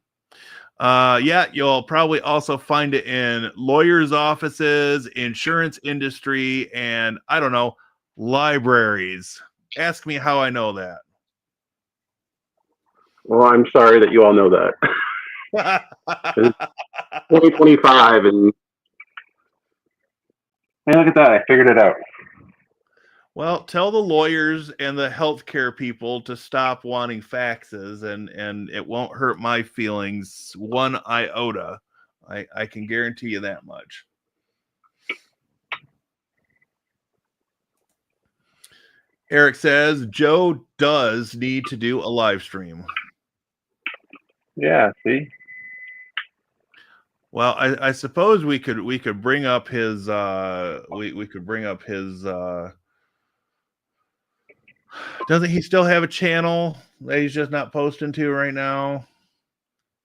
Speaker 2: Yeah, you'll probably also find it in lawyers' offices, insurance industry, and I don't know, libraries. Ask me how I know that.
Speaker 1: Well, I'm sorry that you all know that. 2025, and hey, look at that! I figured it out.
Speaker 2: Well, tell the lawyers and the healthcare people to stop wanting faxes, and it won't hurt my feelings one iota. I can guarantee you that much. Eric says Joe does need to do a live stream.
Speaker 1: Yeah, see.
Speaker 2: Well, I suppose we could bring up his we could bring up his doesn't he still have a channel that he's just not posting to right now?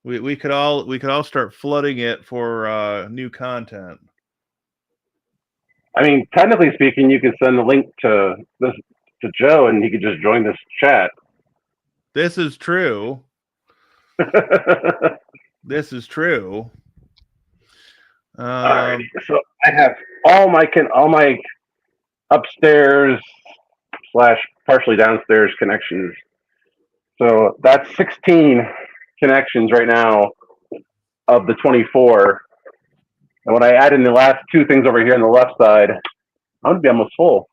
Speaker 2: We could all start flooding it for new content.
Speaker 1: I mean, technically speaking, you could send the link to this to Joe, and he could just join this chat.
Speaker 2: This is true. This is true.
Speaker 1: All right, so I have all my upstairs / partially downstairs connections. So that's 16 connections right now of the 24. And when I add in the last two things over here on the left side, I'm going to be almost full.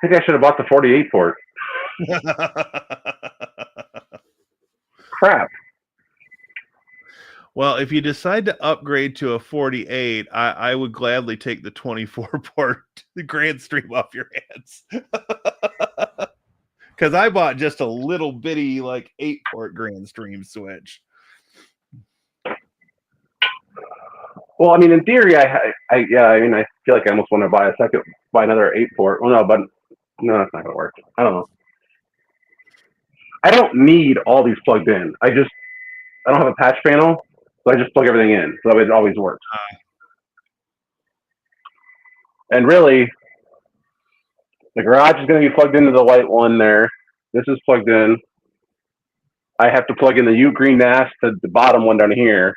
Speaker 1: I think I should have bought the 48 port. Crap.
Speaker 2: Well, if you decide to upgrade to a 48, I would gladly take the 24 port Grandstream off your hands. Because I bought just a little bitty, like 8-port Grandstream switch.
Speaker 1: Well, I mean, in theory, I feel like I almost want to buy another 8-port. Well, no, but no, that's not going to work. I don't know. I don't need all these plugged in. I don't have a patch panel, so I just plug everything in. So it always works. And really, the garage is going to be plugged into the white one there. This is plugged in. I have to plug in the green NAS to the bottom one down here.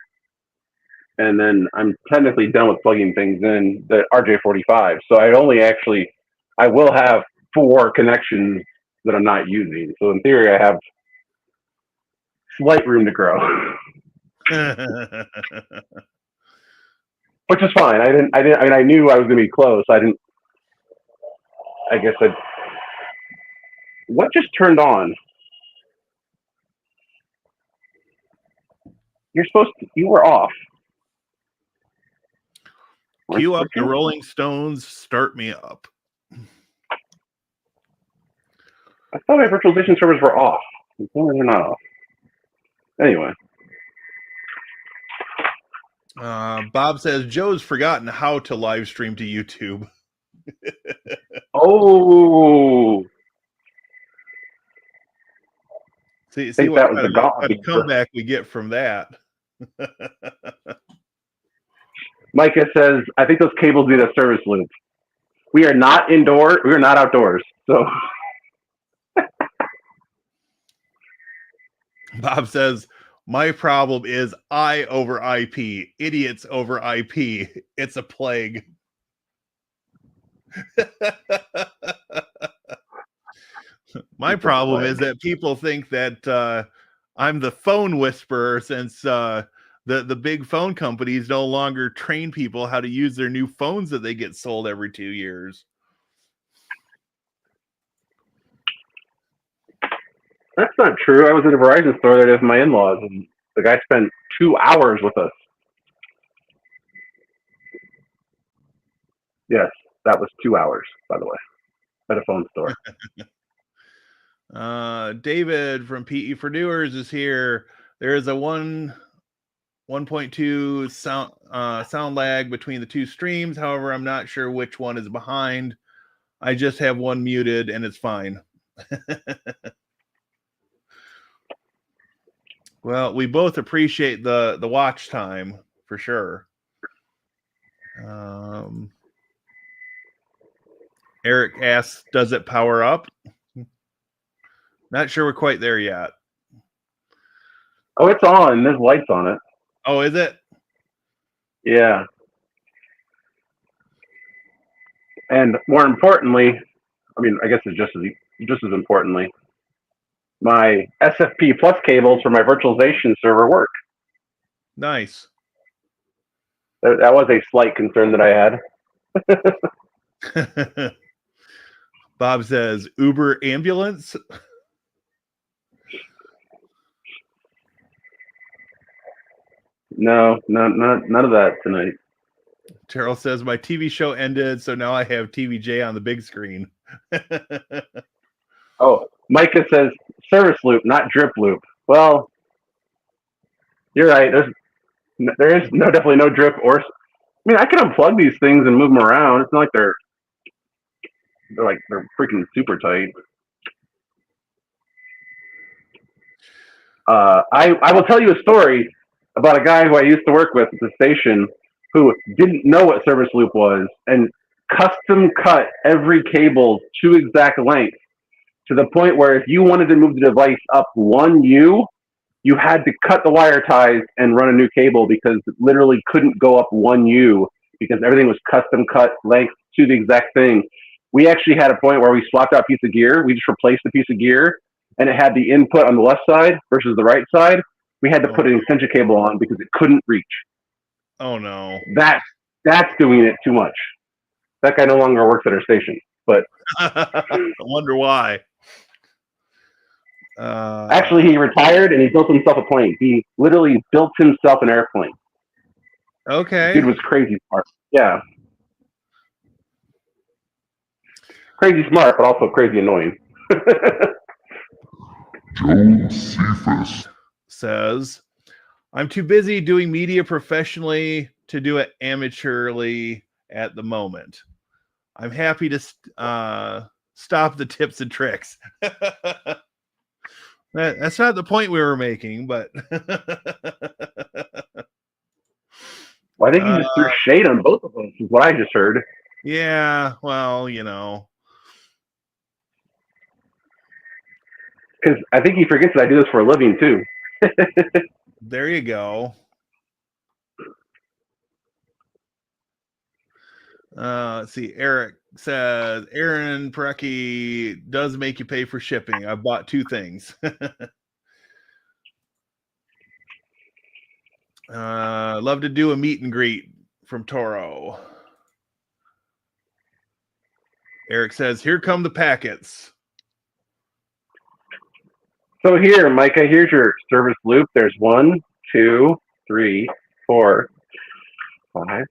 Speaker 1: And then I'm technically done with plugging things in the RJ45. So I will have 4 connections that I'm not using. So in theory, I have slight room to grow. Which is fine. I knew I was going to be close. What just turned on? You were off.
Speaker 2: Cue up the Rolling Stones, Start Me Up.
Speaker 1: I thought my virtualization servers were off. They're not off. Anyway.
Speaker 2: Bob says, Joe's forgotten how to live stream to YouTube.
Speaker 1: Oh.
Speaker 2: See what kind of comeback we get from that.
Speaker 1: Micah says, I think those cables need a service loop. We are not indoor. We are not outdoors. So
Speaker 2: Bob says, my problem is I over IP. Idiots over IP. It's a plague. My problem is that people think that I'm the phone whisperer since the big phone companies no longer train people how to use their new phones that they get sold every 2 years.
Speaker 1: That's not true. I was at a Verizon store that is my in-laws, and the guy spent 2 hours with us. Yes, that was 2 hours, by the way, at a phone store.
Speaker 2: David from PE for Doers is here. There is a 1.2 sound lag between the two streams. However, I'm not sure which one is behind. I just have one muted, and it's fine. Well, we both appreciate the watch time for sure. Eric asks, does it power up? Not sure we're quite there yet.
Speaker 1: Oh, it's on. There's lights on it.
Speaker 2: Oh, is it?
Speaker 1: Yeah. And more importantly, I mean, I guess it's just as importantly, my SFP Plus cables for my virtualization server work.
Speaker 2: Nice.
Speaker 1: That was a slight concern that I
Speaker 2: had. Bob says, Uber ambulance?
Speaker 1: No, none of that tonight.
Speaker 2: Terrell says, my TV show ended, so now I have TVJ on the big screen.
Speaker 1: Oh, Micah says, service loop, not drip loop. Well, you're right. There is definitely no drip or... I mean, I can unplug these things and move them around. It's not like they're freaking super tight. I will tell you a story about a guy who I used to work with at the station who didn't know what service loop was and custom cut every cable to exact length to the point where if you wanted to move the device up 1 U, you had to cut the wire ties and run a new cable because it literally couldn't go up 1 U because everything was custom cut length to the exact thing. we actually had a point where we swapped out a piece of gear. We just replaced the piece of gear, and it had the input on the left side versus the right side. We had to put an extension cable on because it couldn't reach.
Speaker 2: Oh no.
Speaker 1: That's doing it too much. That guy no longer works at our station. But
Speaker 2: I wonder why.
Speaker 1: Actually, he retired and he built himself a plane. He literally built himself an airplane.
Speaker 2: Okay.
Speaker 1: Dude was crazy smart. Yeah. Crazy smart, but also crazy annoying.
Speaker 3: Josephus
Speaker 2: says, I'm too busy doing media professionally to do it amateurly at the moment. I'm happy to stop the tips and tricks. That's not the point we were making, but
Speaker 1: Well, I think you just threw shade on both of us, is what I just heard.
Speaker 2: Yeah, well, you know.
Speaker 1: Because I think he forgets that I do this for a living, too.
Speaker 2: There you go. Let's see. Eric says, Aaron Parecki does make you pay for shipping. I bought 2 things. Love to do a meet and greet from Toro. Eric says, here come the packets.
Speaker 1: So here, Micah, here's your service loop. There's 1, 2, 3, 4, 5.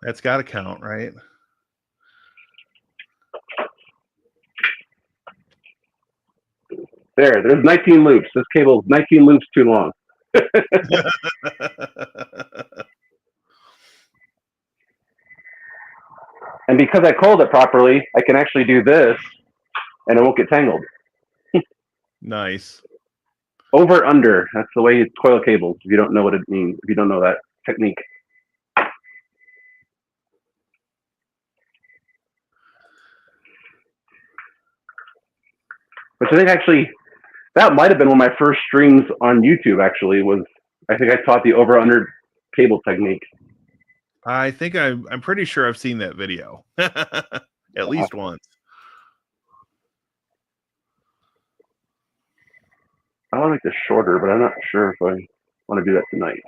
Speaker 2: That's got to count, right?
Speaker 1: There's 19 loops. This cable's 19 loops too long. And because I coiled it properly, I can actually do this, and it won't get tangled.
Speaker 2: Nice.
Speaker 1: Over, under. That's the way you coil cables, if you don't know what it means, if you don't know that technique. Which I think actually, that might have been one of my first streams on YouTube, actually, was I think I taught the over, under cable technique.
Speaker 2: I think I'm pretty sure I've seen that video. At least once.
Speaker 1: I want to make this shorter, but I'm not sure if I want to do that tonight.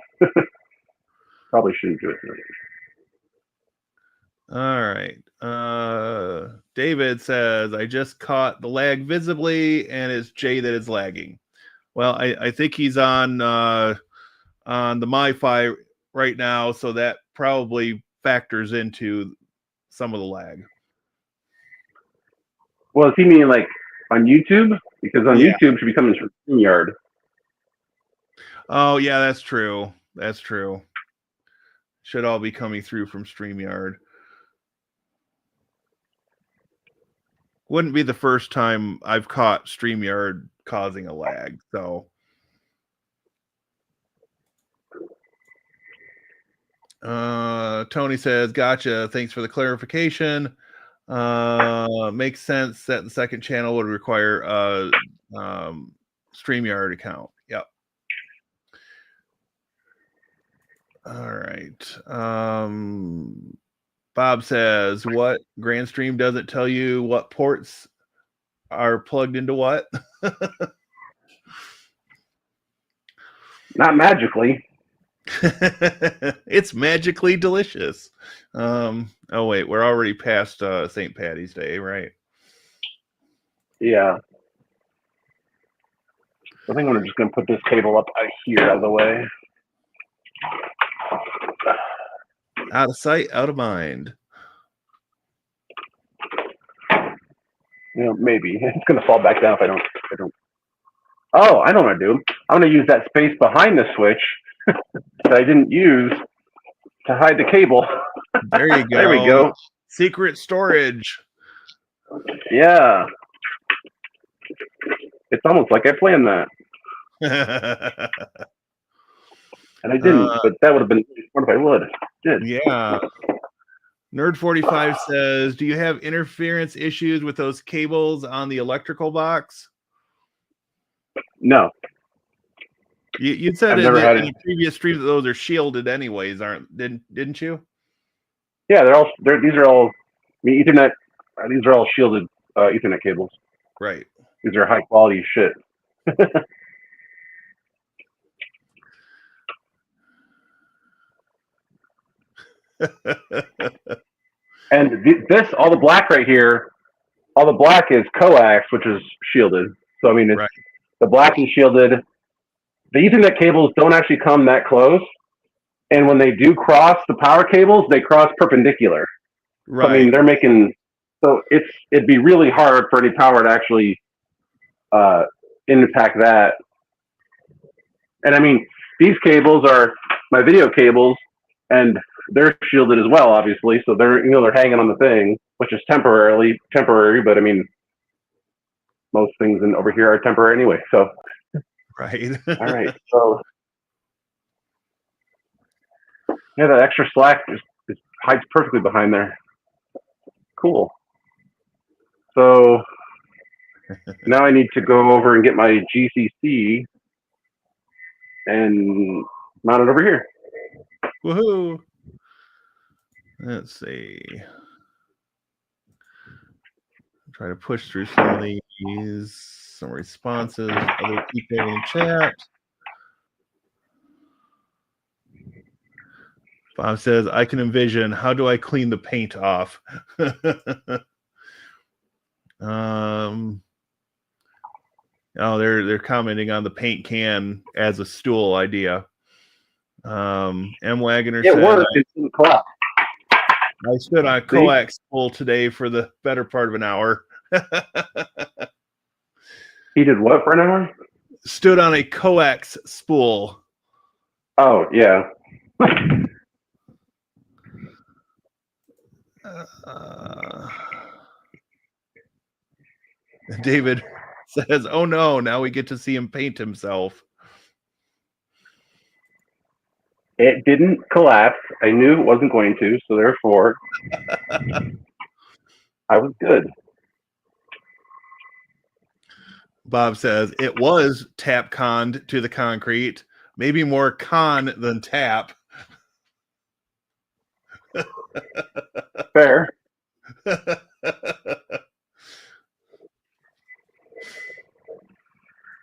Speaker 1: Probably shouldn't do it tonight.
Speaker 2: All right. David says, I just caught the lag visibly, and it's Jay that is lagging. Well, I think he's on the MiFi right now, so that probably factors into some of the lag.
Speaker 1: Well, is he meaning like on YouTube? Because on YouTube, it should be coming from StreamYard.
Speaker 2: Oh, yeah, that's true. That's true. Should all be coming through from StreamYard. Wouldn't be the first time I've caught StreamYard causing a lag, so. Tony says, gotcha. Thanks for the clarification. Makes sense that the second channel would require a StreamYard account. Yep. All right. Bob says, what? Grandstream doesn't tell you what ports are plugged into what?
Speaker 1: Not magically.
Speaker 2: It's magically delicious. Oh wait, we're already past St. Patty's Day, right?
Speaker 1: Yeah. I think I'm just going to put this cable up here out of the way.
Speaker 2: Out of sight, out of mind.
Speaker 1: You know, maybe it's going to fall back down if I don't. Oh, I know what I'm going to do. I'm going to use that space behind the switch that I didn't use to hide the cable.
Speaker 2: There you go.
Speaker 1: There we go.
Speaker 2: Secret storage.
Speaker 1: Yeah. It's almost like I planned that. And I didn't, but that would have been smart if I would. Did.
Speaker 2: Yeah. Nerd45 says, do you have interference issues with those cables on the electrical box?
Speaker 1: No.
Speaker 2: You said
Speaker 1: I've
Speaker 2: in
Speaker 1: never
Speaker 2: the
Speaker 1: had
Speaker 2: in
Speaker 1: it.
Speaker 2: the previous stream that those are shielded anyways, didn't you?
Speaker 1: Yeah, these are all Ethernet. These are all shielded Ethernet cables.
Speaker 2: Right.
Speaker 1: These are high quality shit. And this, all the black right here, all the black is coax, which is shielded. So I mean,
Speaker 2: Right.
Speaker 1: the black is shielded. The Ethernet cables don't actually come that close, and when they do cross the power cables, they cross perpendicular. So, I mean,
Speaker 2: Right.
Speaker 1: they're making it'd be really hard for any power to actually impact that. And I mean, these cables are my video cables, and they're shielded as well, obviously. So they're they're hanging on the thing, which is temporary. But I mean, most things over here are temporary anyway. So
Speaker 2: Right.
Speaker 1: all right, so yeah, that extra slack is hides perfectly behind there. Cool. So now I need to go over and get my GCC and mount it over here.
Speaker 2: Woohoo! Let's see. Try to push through some of these, some responses, other people in the chat. Bob says, I can envision, how do I clean the paint off? Oh, they're commenting on the paint can as a stool idea. M. Wagoner
Speaker 1: It
Speaker 2: said,
Speaker 1: worked. It didn't collapse.
Speaker 2: I stood on a coax spool today for the better part of an hour.
Speaker 1: He did what for an hour?
Speaker 2: Stood on a coax spool.
Speaker 1: Oh, yeah.
Speaker 2: David says, oh no, now we get to see him paint himself.
Speaker 1: It didn't collapse. I knew it wasn't going to, so therefore I was good.
Speaker 2: Bob says, it was tap conned to the concrete. Maybe more con than tap.
Speaker 1: Fair.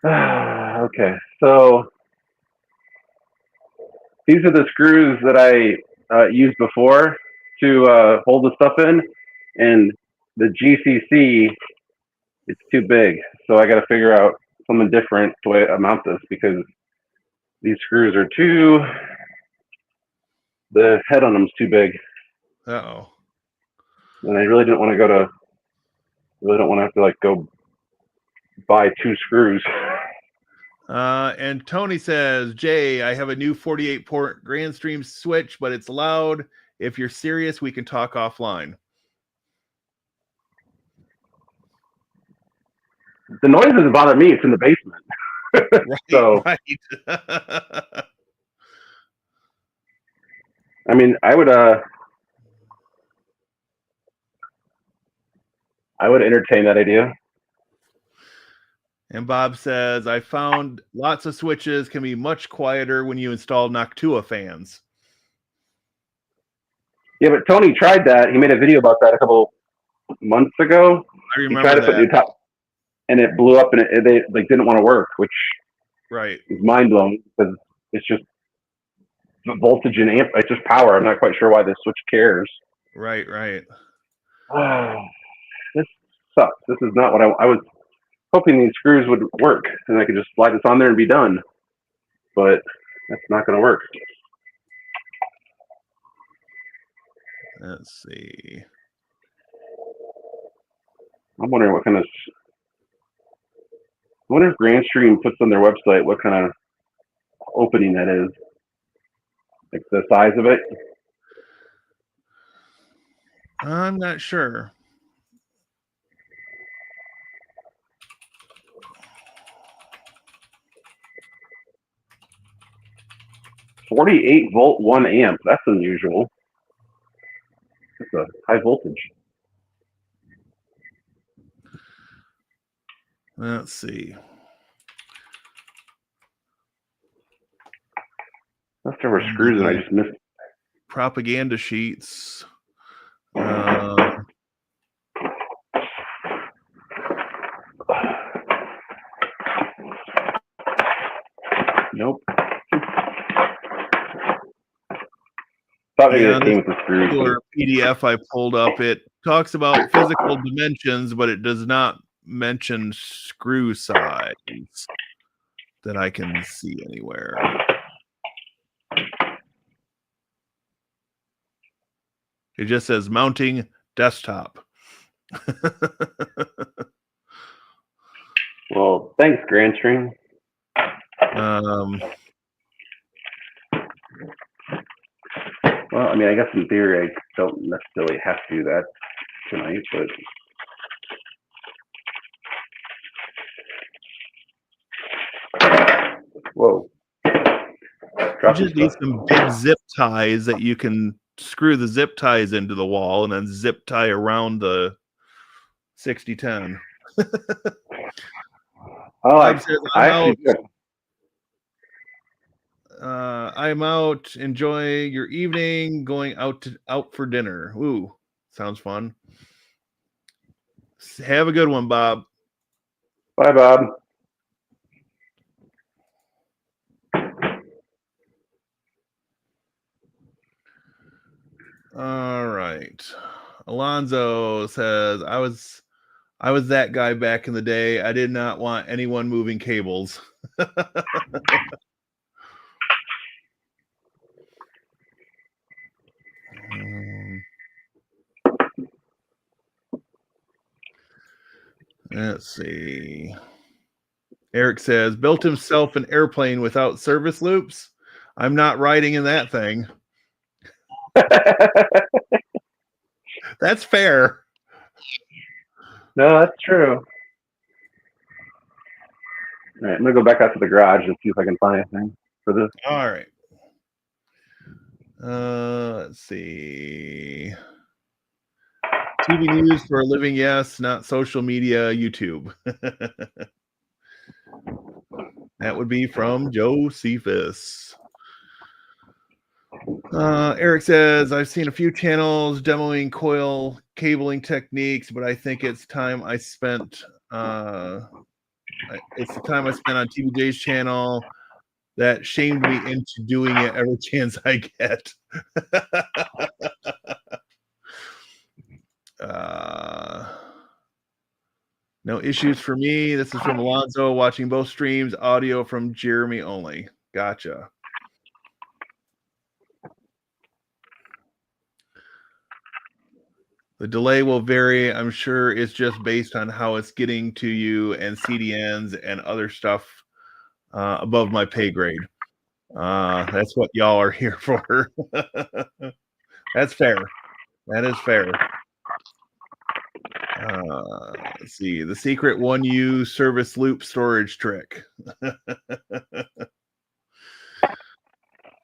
Speaker 1: Okay, so these are the screws that I used before to hold the stuff in, and the GCC, it's too big, so I got to figure out something different to mount this because these screws are the head on them is too big.
Speaker 2: Uh-oh.
Speaker 1: And I really didn't want to have to like go buy 2 screws.
Speaker 2: And Tony says, Jay, I have a new 48 port Grandstream switch, but it's loud. If you're serious, we can talk offline.
Speaker 1: The noise doesn't bother me. It's in the basement.
Speaker 2: Right.
Speaker 1: So,
Speaker 2: right.
Speaker 1: I mean, I would entertain that idea.
Speaker 2: And Bob says, I found lots of switches can be much quieter when you install Noctua fans.
Speaker 1: Yeah, but Tony tried that. He made a video about that a couple months ago.
Speaker 2: I remember
Speaker 1: he tried to put new top, and it blew up, and they like didn't want to work, which
Speaker 2: right
Speaker 1: is mind blowing because it's just voltage and amp. It's just power. I'm not quite sure why this switch cares.
Speaker 2: Right.
Speaker 1: This sucks. This is not what I was hoping these screws would work, and I could just slide this on there and be done. But that's not going to work.
Speaker 2: Let's see.
Speaker 1: I'm wondering what kind of. I wonder if Grandstream puts on their website what kind of opening that is, like the size of it.
Speaker 2: I'm not sure.
Speaker 1: .48 volt, 1 amp. That's unusual. That's a high voltage.
Speaker 2: Let's see.
Speaker 1: there were screws and I just missed.
Speaker 2: Propaganda sheets.
Speaker 1: Nope. Thought maybe
Speaker 2: Yeah,
Speaker 1: it came with the screws.
Speaker 2: particular PDF I pulled up, it talks about physical dimensions, but it does not mention screw size that I can see anywhere. It just says mounting desktop.
Speaker 1: Well, thanks, Grandstream. Well, I mean, I guess in theory, I don't necessarily have to do that tonight, but whoa.
Speaker 2: You just need some big zip ties that you can screw the zip ties into the wall and then zip tie around the 6010. Bob says, I'm out. Enjoy your evening. Going out for dinner. Ooh, sounds fun. Have a good one, Bob.
Speaker 1: Bye, Bob.
Speaker 2: All right. Alonzo says, I was that guy back in the day. I did not want anyone moving cables. Let's see. Eric says, built himself an airplane without service loops. I'm not riding in that thing. That's fair.
Speaker 1: No, that's true. All right, I'm going to go back out to the garage and see if I can find anything for this.
Speaker 2: All right. Let's see. TV news for a living, yes. Not social media, YouTube. That would be from Joe Cephas. Eric says, I've seen a few channels demoing coil cabling techniques, but I think it's time I spent it's the time I spent on TVJ's channel that shamed me into doing it every chance I get. No issues for me. This is from Alonzo, watching both streams, audio from Jeremy only. Gotcha. The delay will vary. I'm sure it's just based on how it's getting to you and CDNs and other stuff above my pay grade. That's what y'all are here for. That's fair. That is fair. Let's see. The secret 1U service loop storage trick. I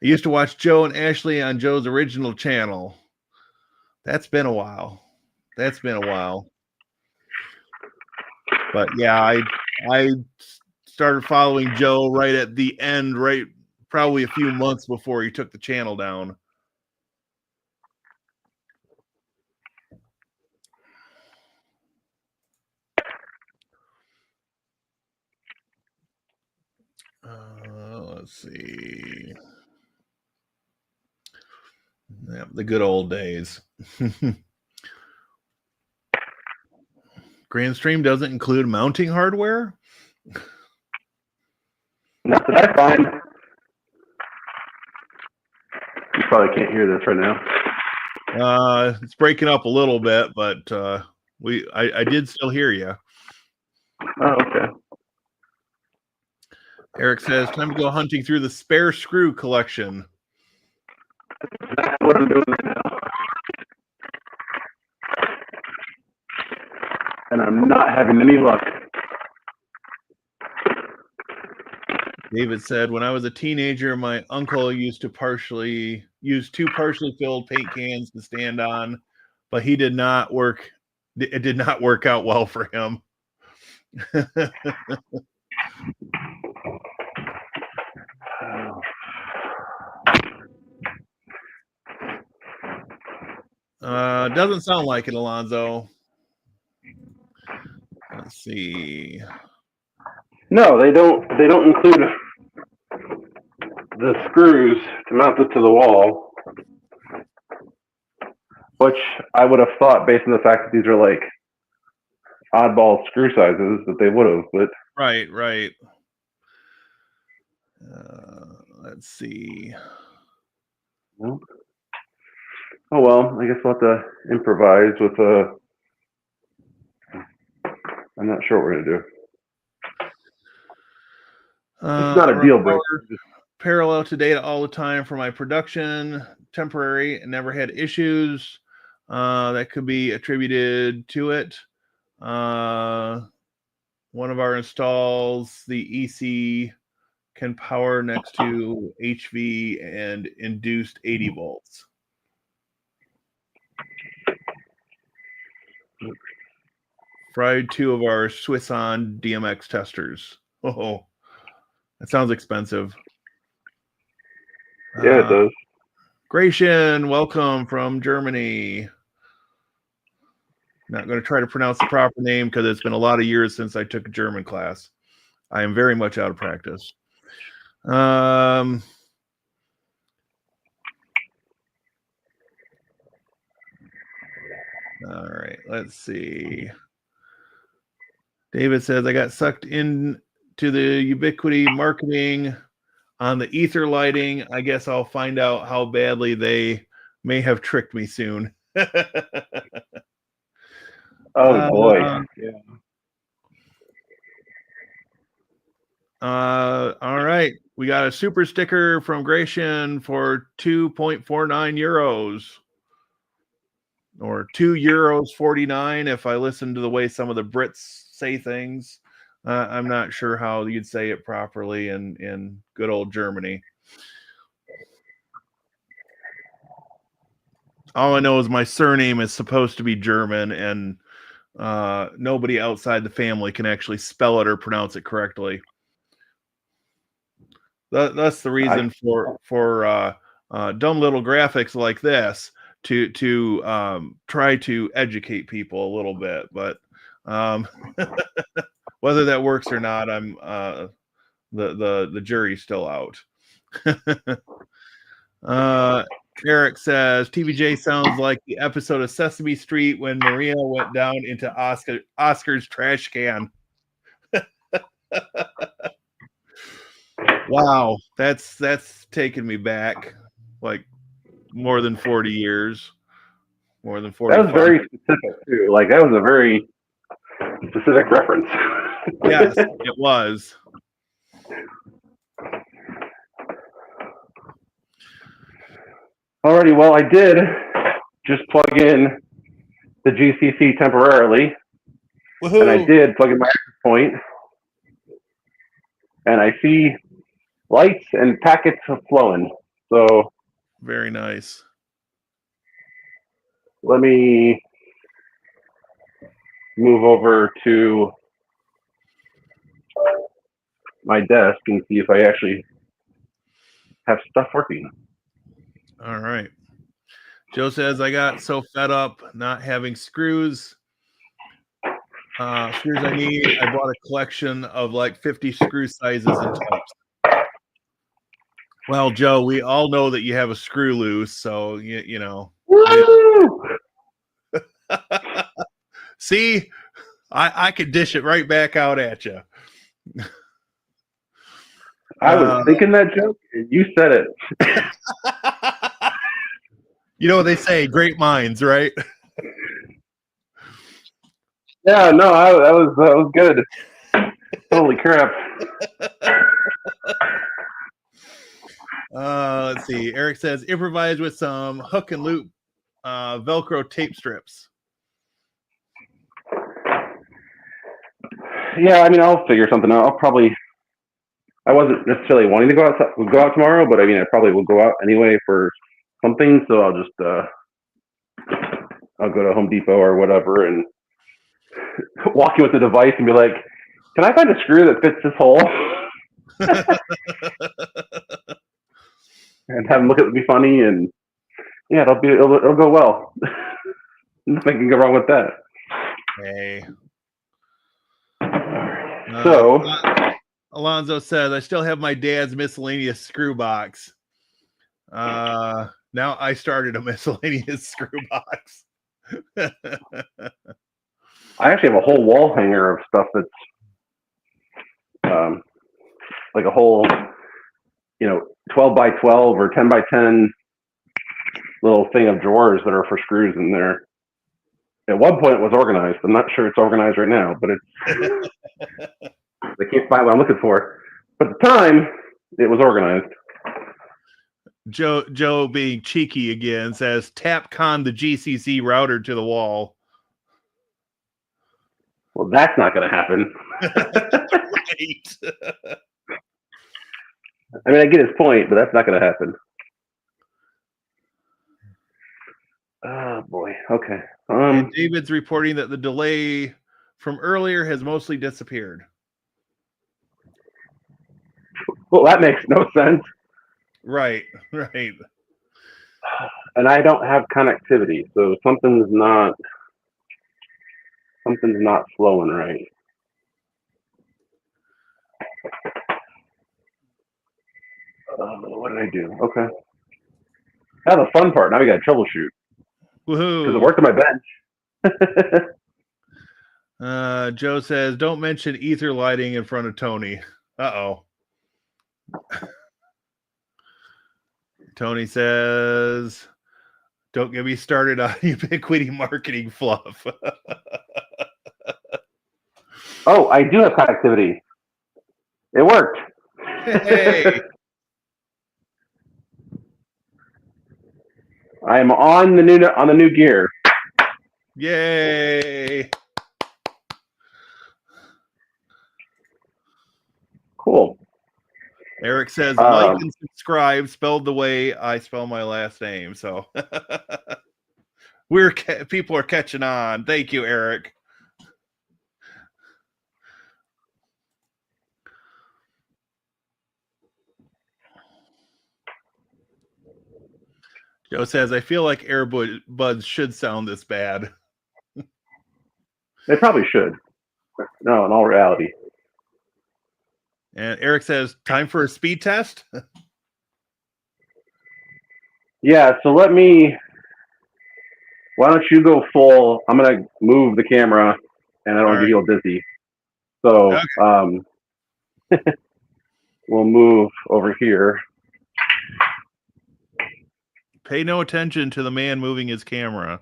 Speaker 2: used to watch Joe and Ashley on Joe's original channel. That's been a while. But yeah, I started following Joe right at the end, right, probably a few months before he took the channel down. Let's see. Yeah, the good old days. Grandstream doesn't include mounting hardware?
Speaker 1: Not that I find. You probably can't hear this right now.
Speaker 2: It's breaking up a little bit, but I did still hear you.
Speaker 1: Oh, okay.
Speaker 2: Eric says, time to go hunting through the spare screw collection.
Speaker 1: That's what I'm doing right now. And I'm not having any luck.
Speaker 2: David said, when I was a teenager, my uncle used two partially filled paint cans to stand on, but it did not work out well for him. Doesn't sound like it, Alonzo. Let's see.
Speaker 1: No, they don't. They don't include the screws to mount it to the wall, which I would have thought, based on the fact that these are like oddball screw sizes, that they would have. But
Speaker 2: Right. Let's see.
Speaker 1: nope. Oh well, I guess we'll have to improvise with a. I'm not sure what we're gonna do. It's not a deal breaker.
Speaker 2: Parallel to data all the time for my production. Temporary and never had issues. That could be attributed to it. One of our installs, the EC can power next to HV and induced 80 volts. Fried 2 of our Swiss on DMX testers. Oh, that sounds expensive.
Speaker 1: Yeah, it does.
Speaker 2: Gratian, welcome from Germany. Not going to try to pronounce the proper name because it's been a lot of years since I took a German class. I am very much out of practice. All right, let's see. David says, I got sucked into the ubiquity marketing on the ether lighting. I guess I'll find out how badly they may have tricked me soon.
Speaker 1: Oh boy. Yeah.
Speaker 2: All right. We got a super sticker from Gratian for 2.49 euros. Or €2.49 if I listen to the way some of the Brits say things. I'm not sure how you'd say it properly in good old Germany. All I know is my surname is supposed to be German, and nobody outside the family can actually spell it or pronounce it correctly. That's the reason for dumb little graphics like this to try to educate people a little bit, but whether that works or not, I'm the jury's still out. Eric says TVJ sounds like the episode of Sesame Street when Maria went down into Oscar's trash can. Wow, that's taken me back like more than 40 years. More than 40.
Speaker 1: That was very specific too. Like that was a very specific reference.
Speaker 2: Yes, it was.
Speaker 1: Alrighty, well I did just plug in the GCC temporarily.
Speaker 2: Woohoo.
Speaker 1: And I did plug in my access point, and I see lights and packets flowing. So
Speaker 2: very nice.
Speaker 1: Let me move over to my desk and see if I actually have stuff working.
Speaker 2: All right. Joe says, I got so fed up not having screws. Screws I need. I bought a collection of like 50 screw sizes and types. Well, Joe, we all know that you have a screw loose, so you know.
Speaker 1: Woo!
Speaker 2: See, I could dish it right back out at you.
Speaker 1: I was thinking that joke, and you said it.
Speaker 2: You know what they say, great minds, right?
Speaker 1: Yeah, no, that was good. Holy crap.
Speaker 2: Let's see. Eric says, improvise with some hook and loop Velcro tape strips.
Speaker 1: Yeah, I mean, I'll figure something out. I wasn't necessarily wanting to go out tomorrow, but I mean, I probably will go out anyway for something. So I'll just, I'll go to Home Depot or whatever and walk in with the device and be like, can I find a screw that fits this hole? And have them look at me funny, and yeah, it'll go well. Nothing can go wrong with that.
Speaker 2: Hey.
Speaker 1: So,
Speaker 2: Alonzo says, I still have my dad's miscellaneous screw box. Now I started a miscellaneous screw box.
Speaker 1: I actually have a whole wall hanger of stuff that's like a whole, 12 by 12 or 10 by 10 little thing of drawers that are for screws in there. At one point it was organized. I'm not sure it's organized right now, but it's I can't find what I'm looking for. But at the time, it was organized.
Speaker 2: Joe being cheeky again says, TapCon the GCC router to the wall.
Speaker 1: Well, that's not going to happen.
Speaker 2: Right.
Speaker 1: I mean, I get his point, but that's not going to happen. Oh boy. Okay.
Speaker 2: And David's reporting that the delay from earlier has mostly disappeared.
Speaker 1: Well, that makes no sense.
Speaker 2: Right.
Speaker 1: And I don't have connectivity, so something's not flowing right. What did I do? Okay. Now the fun part. Now we got to troubleshoot.
Speaker 2: Woohoo!
Speaker 1: Because it worked on my bench.
Speaker 2: Joe says, don't mention ether lighting in front of Tony. Uh-oh. Tony says, don't get me started on ubiquity marketing fluff.
Speaker 1: Oh, I do have connectivity. It worked.
Speaker 2: Hey.
Speaker 1: I am on the new gear.
Speaker 2: Yay.
Speaker 1: Cool.
Speaker 2: Eric says, like and subscribe, spelled the way I spell my last name. So people are catching on. Thank you, Eric. Joe says, I feel like earbuds should sound this bad.
Speaker 1: They probably should. No, in all reality.
Speaker 2: And Eric says, time for a speed test?
Speaker 1: Yeah, so why don't you go full? I'm going to move the camera, and I don't want to get you dizzy. So okay. We'll move over here.
Speaker 2: Pay no attention to the man moving his camera.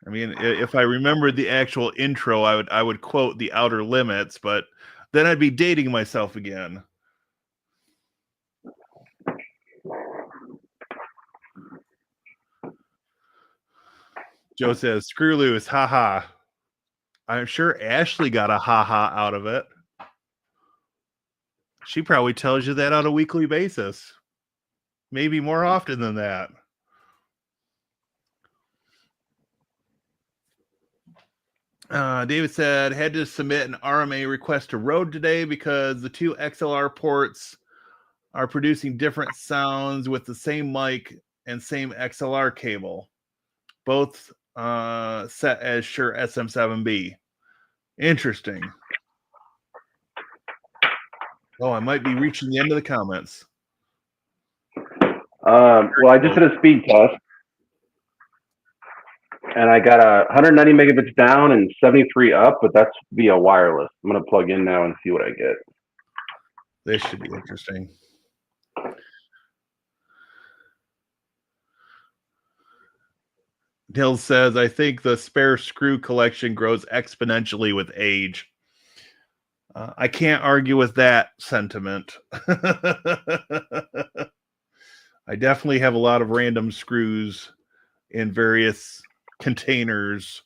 Speaker 2: I mean, if I remembered the actual intro, I would quote The Outer Limits, but then I'd be dating myself again. Joe says, screw loose, haha. I'm sure Ashley got a haha out of it. She probably tells you that on a weekly basis. Maybe more often than that. David said, had to submit an RMA request to Rode today because the two XLR ports are producing different sounds with the same mic and same XLR cable. Both set as Shure SM7B. Interesting. Oh, I might be reaching the end of the comments.
Speaker 1: Well, I just did a speed test, and I got 190 megabits down and 73 up, but that's via wireless. I'm going to plug in now and see what I get.
Speaker 2: This should be interesting. Hill says, I think the spare screw collection grows exponentially with age. I can't argue with that sentiment. I definitely have a lot of random screws in various containers.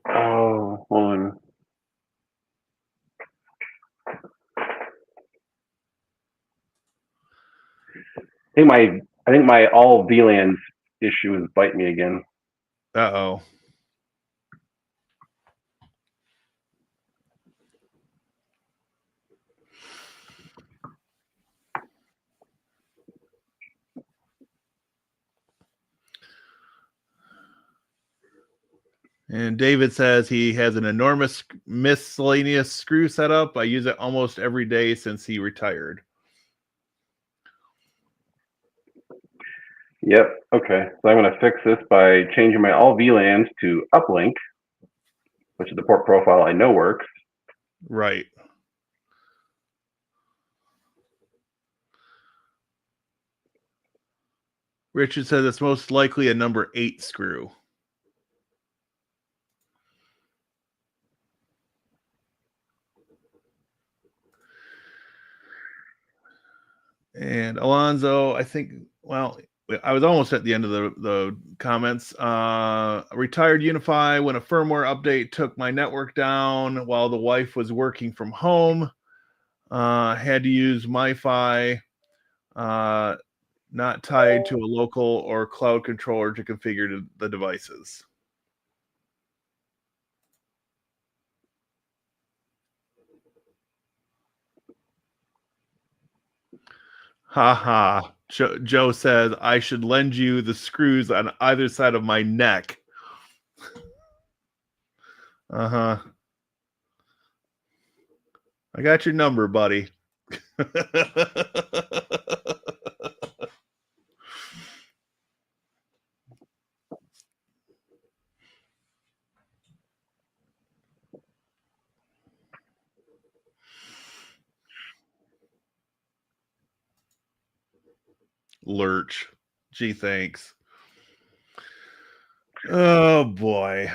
Speaker 1: Oh, hold on. I think my all VLANs issue is biting me again.
Speaker 2: Uh-oh. And David says he has an enormous miscellaneous screw setup. I use it almost every day since he retired.
Speaker 1: Yep. Okay. So I'm going to fix this by changing my all VLANs to uplink, which is the port profile I know works.
Speaker 2: Right. Richard says it's most likely a number 8 screw. And Alonzo, I think, well, I was almost at the end of the comments. Retired Unifi when a firmware update took my network down while the wife was working from home. Had to use MiFi, not tied to a local or cloud controller to configure the devices. Haha. Joe says I should lend you the screws on either side of my neck. Uh-huh. I got your number, buddy. Lurch. Gee, thanks. Oh, boy.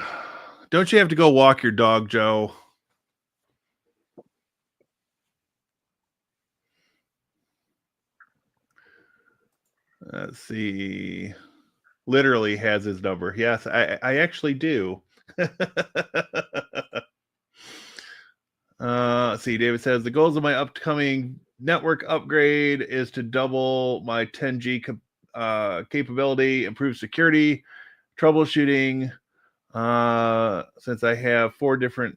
Speaker 2: Don't you have to go walk your dog, Joe? Let's see. Literally has his number. Yes, I actually do. Let's see. David says the goals of my upcoming network upgrade is to double my 10G capability, improve security, troubleshooting. Since I have 4 different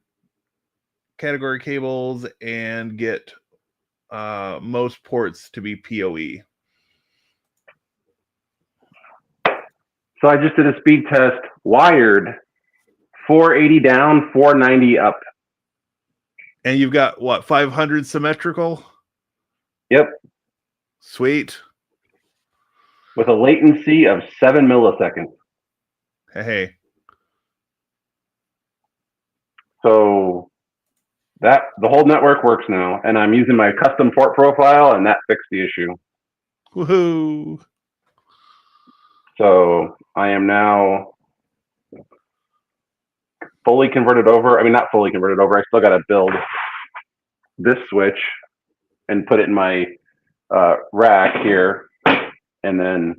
Speaker 2: category cables and get most ports to be PoE.
Speaker 1: So I just did a speed test, wired 480 down, 490 up.
Speaker 2: And you've got what, 500 symmetrical?
Speaker 1: Yep.
Speaker 2: Sweet.
Speaker 1: With a latency of 7 milliseconds.
Speaker 2: Hey.
Speaker 1: So that the whole network works now, and I'm using my custom port profile, and that fixed the issue.
Speaker 2: Woohoo!
Speaker 1: So I am now fully converted over. I mean, not fully converted over. I still got to build this switch and put it in my rack here, and then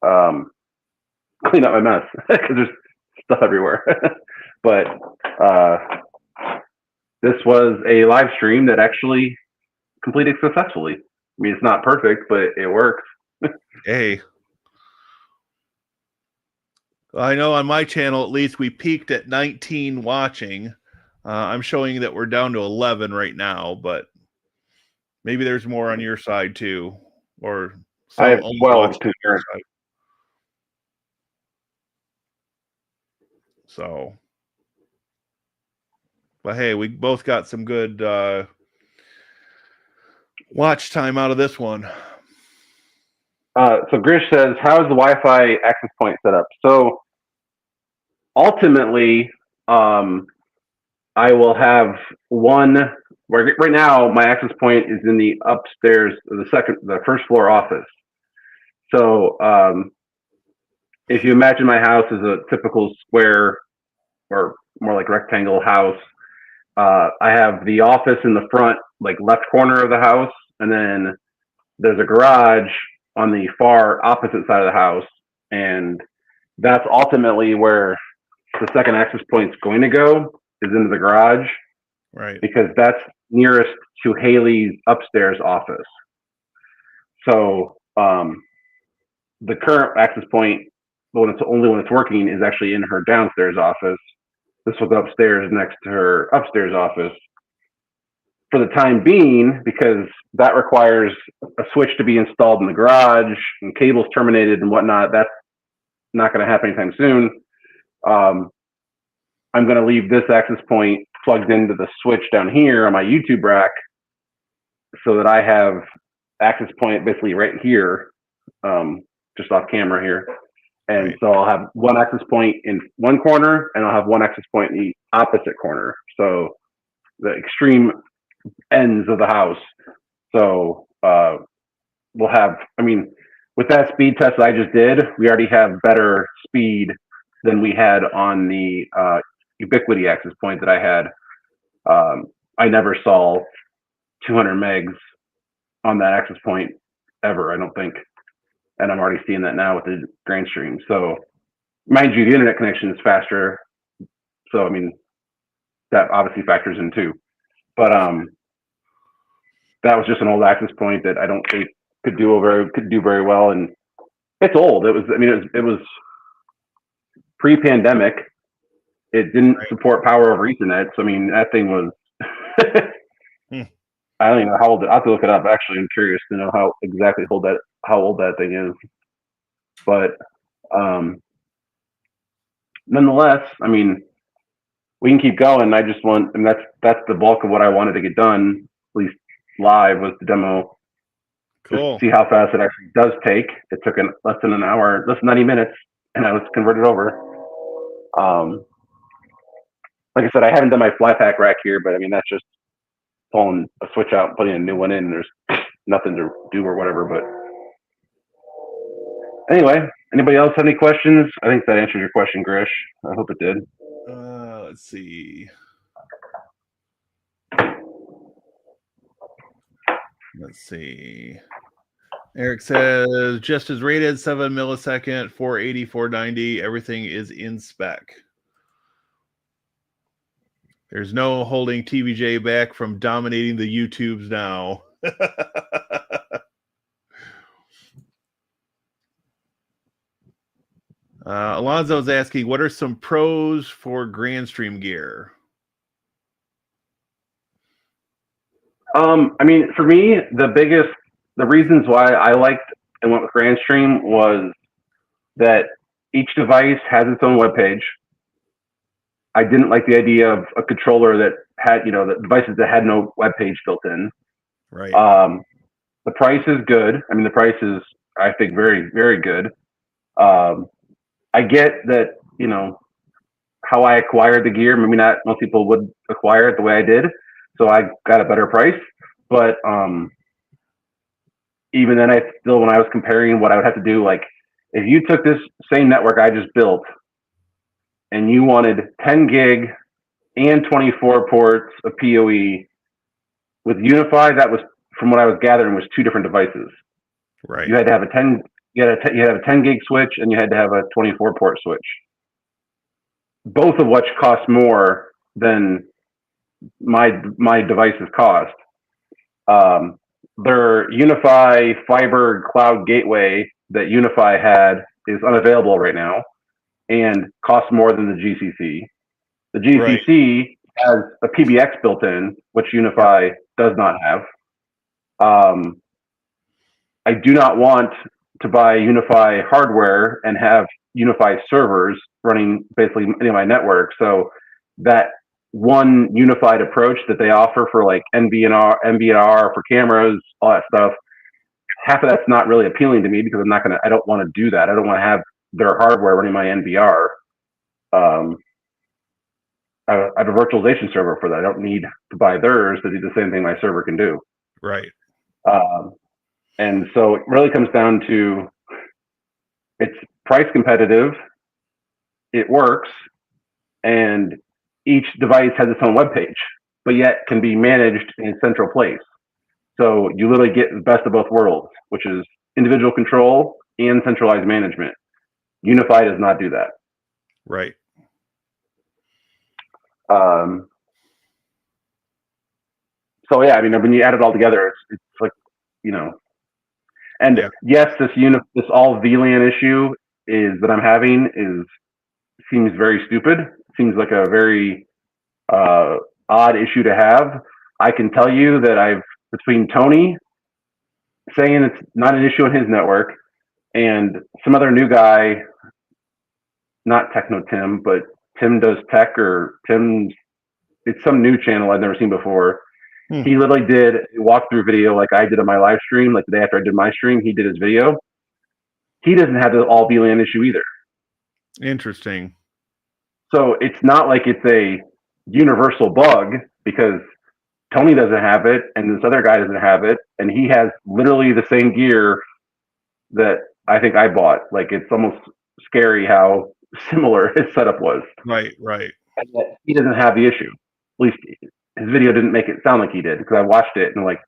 Speaker 1: clean up my mess because there's stuff everywhere. But this was a live stream that actually completed successfully. I mean, it's not perfect, but it works.
Speaker 2: Hey. I know on my channel, at least, we peaked at 19 watching. I'm showing that we're down to 11 right now, but maybe there's more on your side too, or
Speaker 1: I have 12
Speaker 2: to
Speaker 1: to
Speaker 2: So, but hey, we both got some good watch time out of this one.
Speaker 1: So Grish says, how is the Wi-Fi access point set up? So ultimately, I will have one where right now my access point is in the upstairs, the first floor office. So if you imagine my house as a typical square or more like rectangle house, I have the office in the front, like left corner of the house, and then there's a garage on the far opposite side of the house, and that's ultimately where the second access point is going to go, is into the garage,
Speaker 2: right?
Speaker 1: Because that's nearest to Haley's upstairs office. So the current access point, the only one that's working, is actually in her downstairs office. This will go upstairs next to her upstairs office for the time being, because that requires a switch to be installed in the garage and cables terminated and whatnot. That's not going to happen anytime soon. I'm I'm going to leave this access point plugged into the switch down here on my YouTube rack so that I have access point basically right here, just off camera here. And so I'll have one access point in one corner and I'll have one access point in the opposite corner. So the extreme ends of the house. So we'll have, I mean, with that speed test I just did, we already have better speed than we had on the Ubiquiti access point that I had. I never saw 200 megs on that access point ever, I don't think. And I'm already seeing that now with the Grandstream. So, mind you, the internet connection is faster. So, I mean, that obviously factors in too. But that was just an old access point that I don't think could do very well. And it's old. It was pre-pandemic. It didn't support power over Ethernet. So, I mean, that thing was. I don't even know how old. I have to look it up. Actually, I'm curious to know how old that thing is. But nonetheless, I mean, we can keep going. I just want, and that's the bulk of what I wanted to get done, at least live, was the demo.
Speaker 2: Cool.
Speaker 1: Just see how fast it actually does take. It took less than an hour, less than 90 minutes, and I was converted over. Like I said, I haven't done my fly pack rack here, but I mean, that's just pulling a switch out and putting a new one in. There's nothing to do or whatever. But anyway, anybody else have any questions? I think that answered your question, Grish. I hope it did.
Speaker 2: Let's see. Eric says, just as rated, 7 millisecond, 480, 490. Everything is in spec. There's no holding TVJ back from dominating the YouTubes now. Alonzo's asking, what are some pros for Grandstream gear?
Speaker 1: I mean, for me, the reasons why I liked and went with Grandstream was that each device has its own webpage. I didn't like the idea of a controller that had, the devices that had no webpage built in.
Speaker 2: Right.
Speaker 1: The price is good. I mean, the price is, I think, very, very good. I get that, how I acquired the gear. Maybe not most people would acquire it the way I did. So I got a better price. But even then, when I was comparing what I would have to do, like if you took this same network I just built and you wanted 10 gig and 24 ports of PoE with Unifi, that was, from what I was gathering, was two different devices.
Speaker 2: Right.
Speaker 1: You had to have a 10 gig switch and you had to have a 24 port switch. Both of which cost more than my devices cost. Their Unifi fiber cloud gateway that Unifi had is unavailable right now and costs more than the GCC. The GCC has a PBX built in, which Unifi does not have. I do not want to buy Unifi hardware and have Unifi servers running basically any of my network. So that one unified approach that they offer for like MVNR for cameras, all that stuff, half of that's not really appealing to me because I don't want to do that. I don't want to have their hardware running my NVR. I have a virtualization server for that. I don't need to buy theirs to do the same thing my server can do.
Speaker 2: Right.
Speaker 1: And so it really comes down to, it's price competitive, it works, and each device has its own web page, but yet can be managed in a central place. So you literally get the best of both worlds, which is individual control and centralized management. Unifi does not do that.
Speaker 2: Right.
Speaker 1: So yeah, I mean, when you add it all together, it's like, and yes, this all VLAN issue that I'm having seems very stupid. Seems like a very odd issue to have. I can tell you that between Tony saying it's not an issue on his network and some other new guy, not Techno Tim, but Tim Does Tech or Tim's. It's some new channel I've never seen before. He literally did a walkthrough video like I did on my live stream, like the day after I did my stream. He did his video. He doesn't have the all VLAN issue either.
Speaker 2: Interesting.
Speaker 1: So it's not like it's a universal bug because Tony doesn't have it and this other guy doesn't have it, and he has literally the same gear that I think I bought. Like, it's almost scary how similar his setup was.
Speaker 2: Right, right.
Speaker 1: And yet he doesn't have the issue. At least his video didn't make it sound like he did, because I watched it and I'm like,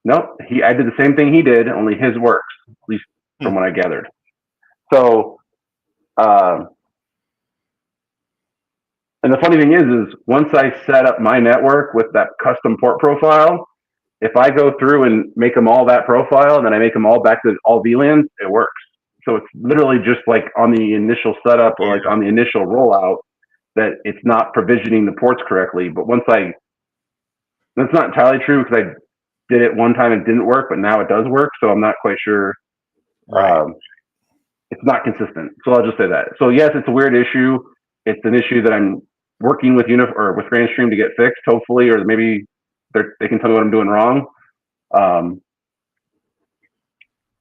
Speaker 1: nope, I did the same thing he did, only his works, at least from what I gathered. So, and the funny thing is once I set up my network with that custom port profile, if I go through and make them all that profile, and then I make them all back to all VLANs, it works. So it's literally just like on the initial setup or like on the initial rollout that it's not provisioning the ports correctly. But that's not entirely true, because I did it one time and it didn't work, but now it does work. So I'm not quite sure.
Speaker 2: Right.
Speaker 1: It's not consistent. So I'll just say that. So yes, it's a weird issue. It's an issue that I'm working with Unifi or with Grandstream to get fixed, hopefully, or maybe they can tell me what I'm doing wrong.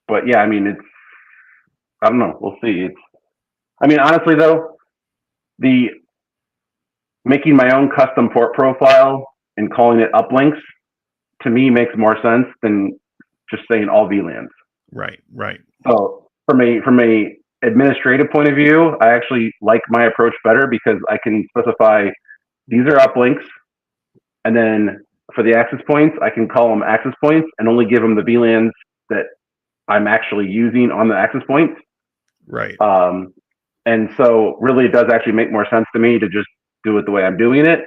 Speaker 1: But yeah, I mean, I don't know. We'll see. Honestly though, the making my own custom port profile and calling it uplinks to me makes more sense than just saying all VLANs.
Speaker 2: Right, right.
Speaker 1: So from a administrative point of view, I actually like my approach better, because I can specify these are uplinks, and then for the access points, I can call them access points and only give them the VLANs that I'm actually using on the access points.
Speaker 2: Right.
Speaker 1: And so really it does actually make more sense to me to just do it the way I'm doing it.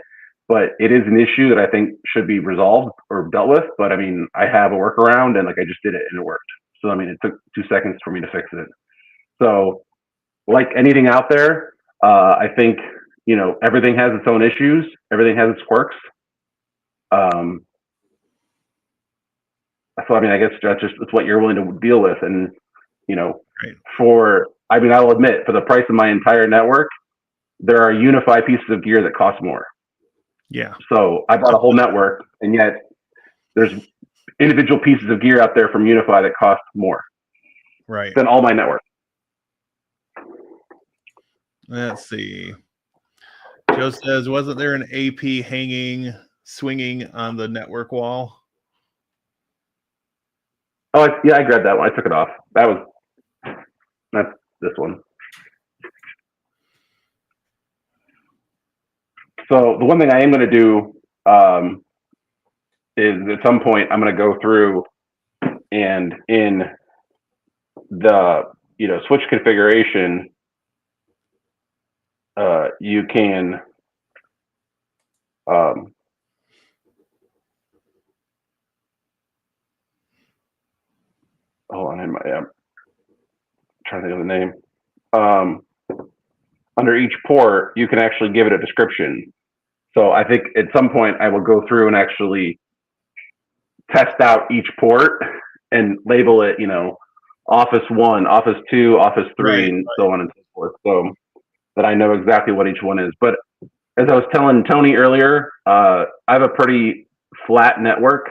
Speaker 1: But it is an issue that I think should be resolved or dealt with. But I mean, I have a workaround, and like I just did it and it worked. So I mean, it took 2 seconds for me to fix it. So like anything out there, I think, everything has its own issues. Everything has its quirks. So I mean, I guess it's what you're willing to deal with. And,
Speaker 2: right.
Speaker 1: I'll admit, for the price of my entire network, there are Unifi pieces of gear that cost more.
Speaker 2: Yeah.
Speaker 1: So I bought a whole network, and yet there's individual pieces of gear out there from Unifi that cost more than all my network.
Speaker 2: Let's see. Joe says, wasn't there an AP swinging on the network wall?
Speaker 1: Oh, yeah, I grabbed that one. I took it off. That's this one. So the one thing I am going to do is at some point I'm going to go through and in the switch configuration, you can hold on, I'm trying to think of the name. Under each port, you can actually give it a description. So I think at some point I will go through and actually test out each port and label it, Office 1, Office 2, Office 3, and so on and so forth, so that I know exactly what each one is. But as I was telling Tony earlier, I have a pretty flat network.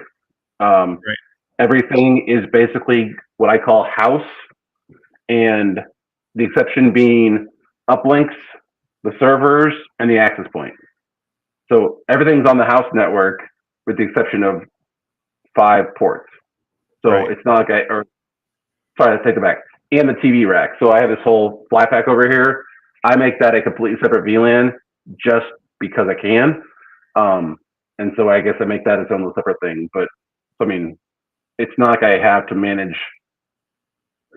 Speaker 1: Everything is basically what I call house, and the exception being uplinks, the servers, and the access point. So everything's on the house network with the exception of 5 ports. So it's not like sorry, let's take it back. And the TV rack. So I have this whole flat pack over here. I make that a completely separate VLAN just because I can. And so I guess I make that its own separate thing. But I mean, it's not like I have to manage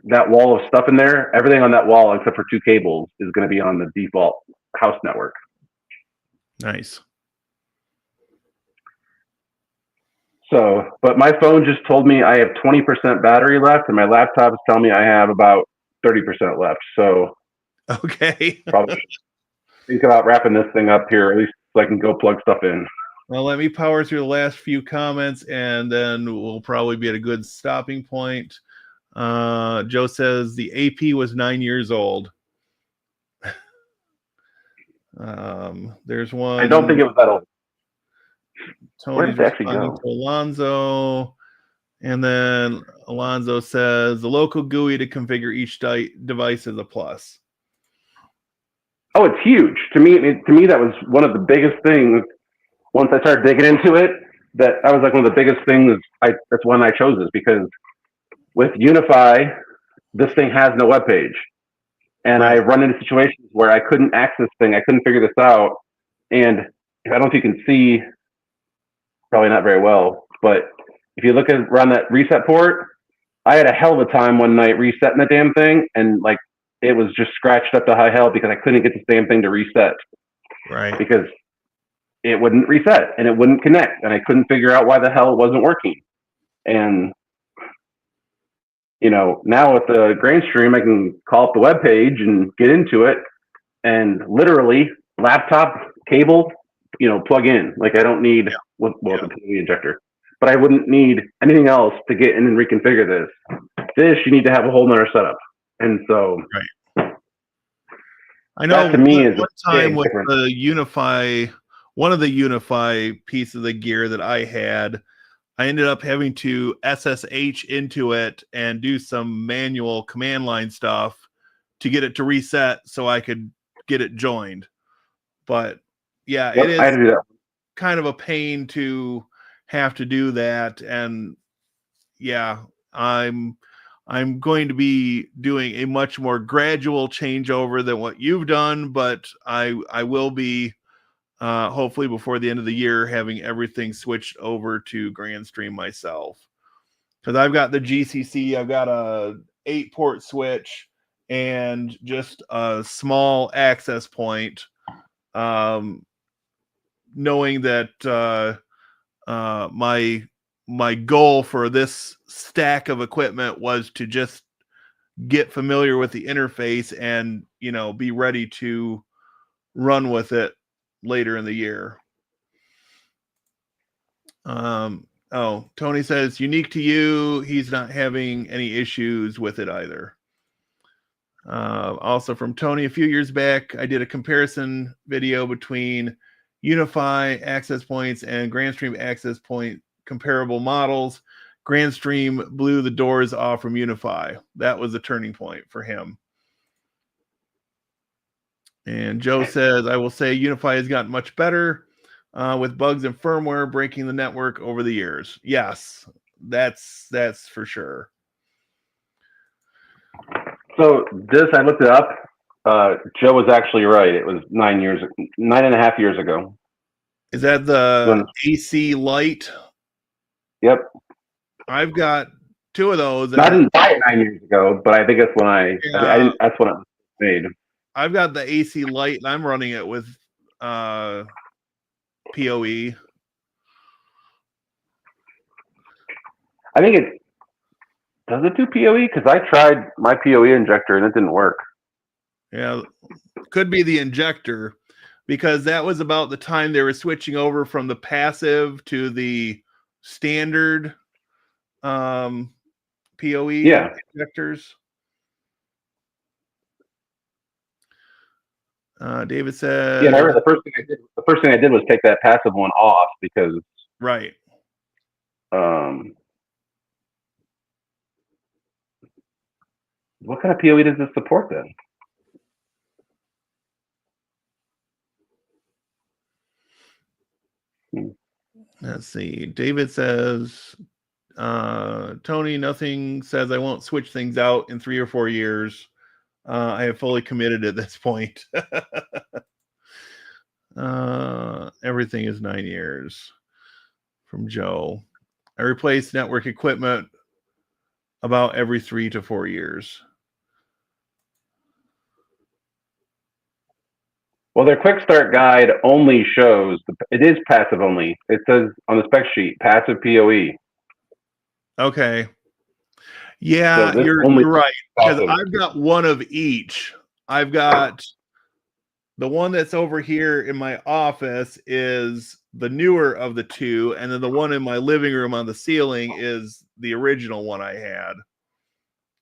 Speaker 1: that wall of stuff in there. Everything on that wall, except for 2 cables, is going to be on the default house network.
Speaker 2: Nice.
Speaker 1: So, but my phone just told me I have 20% battery left, and my laptop is telling me I have about 30% left. So,
Speaker 2: okay.
Speaker 1: probably think about wrapping this thing up here, at least so I can go plug stuff in.
Speaker 2: Well, let me power through the last few comments, and then we'll probably be at a good stopping point. Joe says the AP was 9 years old. There's one.
Speaker 1: I don't think it was that old. Where
Speaker 2: Tony's
Speaker 1: did it actually
Speaker 2: responding
Speaker 1: go?
Speaker 2: to Alonzo. And then Alonzo says the local GUI to configure each device is a plus.
Speaker 1: Oh, it's huge. To me, that was one of the biggest things. Once I started digging into it, that was like one of the biggest things. That's when I chose this, because with Unifi, this thing has no web page, and
Speaker 2: Right.
Speaker 1: I run into situations where I couldn't access this thing. I couldn't figure this out, and I don't know if you can see, probably not very well, but if you look around that reset port, I had a hell of a time one night resetting the damn thing, and like it was just scratched up to high hell because I couldn't get this damn thing to reset.
Speaker 2: Right.
Speaker 1: Because it wouldn't reset and it wouldn't connect, and I couldn't figure out why the hell it wasn't working. And now with the Grandstream, I can call up the web page and get into it, and literally laptop cable, plug in. Like I don't need the PoE injector, but I wouldn't need anything else to get in and reconfigure this. This you need to have a whole nother setup, and so
Speaker 2: I know
Speaker 1: that to me is
Speaker 2: one time with the Unifi, one of the Unifi piece of the gear that I had, I ended up having to SSH into it and do some manual command line stuff to get it to reset so I could get it joined. But yeah, it is kind of a pain to have to do that. And yeah, I'm going to be doing a much more gradual changeover than what you've done, but I will be hopefully before the end of the year having everything switched over to Grandstream myself, because I've got the GCC, I've got a 8-port switch and just a small access point, knowing that my goal for this stack of equipment was to just get familiar with the interface and be ready to run with it later in the year. Tony says unique to you. He's not having any issues with it either. Also from Tony, a few years back, I did a comparison video between Unifi access points and Grandstream access point comparable models. Grandstream blew the doors off from Unifi. That was a turning point for him. And Joe says, I will say Unifi has gotten much better with bugs and firmware breaking the network over the years. Yes, that's for sure.
Speaker 1: So this, I looked it up. Joe was actually right. It was 9.5 years ago.
Speaker 2: Is that the AC light?
Speaker 1: Yep.
Speaker 2: I've got 2 of those.
Speaker 1: I didn't buy it 9 years ago, but I think that's when I didn't. That's when it was made.
Speaker 2: I've got the AC light, and I'm running it with PoE.
Speaker 1: I think it does it do PoE, because I tried my PoE injector and it didn't work.
Speaker 2: Yeah, could be the injector, because that was about the time they were switching over from the passive to the standard PoE injectors. David said,
Speaker 1: "Yeah, I remember the first thing I did was take that passive one off, because
Speaker 2: right.
Speaker 1: What kind of PoE does this support then?"
Speaker 2: Let's see. David says, Tony, nothing says I won't switch things out in 3 or 4 years. I have fully committed at this point. Everything is 9 years. From Joe. I replace network equipment about every 3 to 4 years.
Speaker 1: Well, their quick start guide only shows it is passive only. It says on the spec sheet, passive PoE.
Speaker 2: Okay. Yeah, so you're right. Because I've got one of each. I've got the one that's over here in my office is the newer of the 2, and then the one in my living room on the ceiling is the original one I had.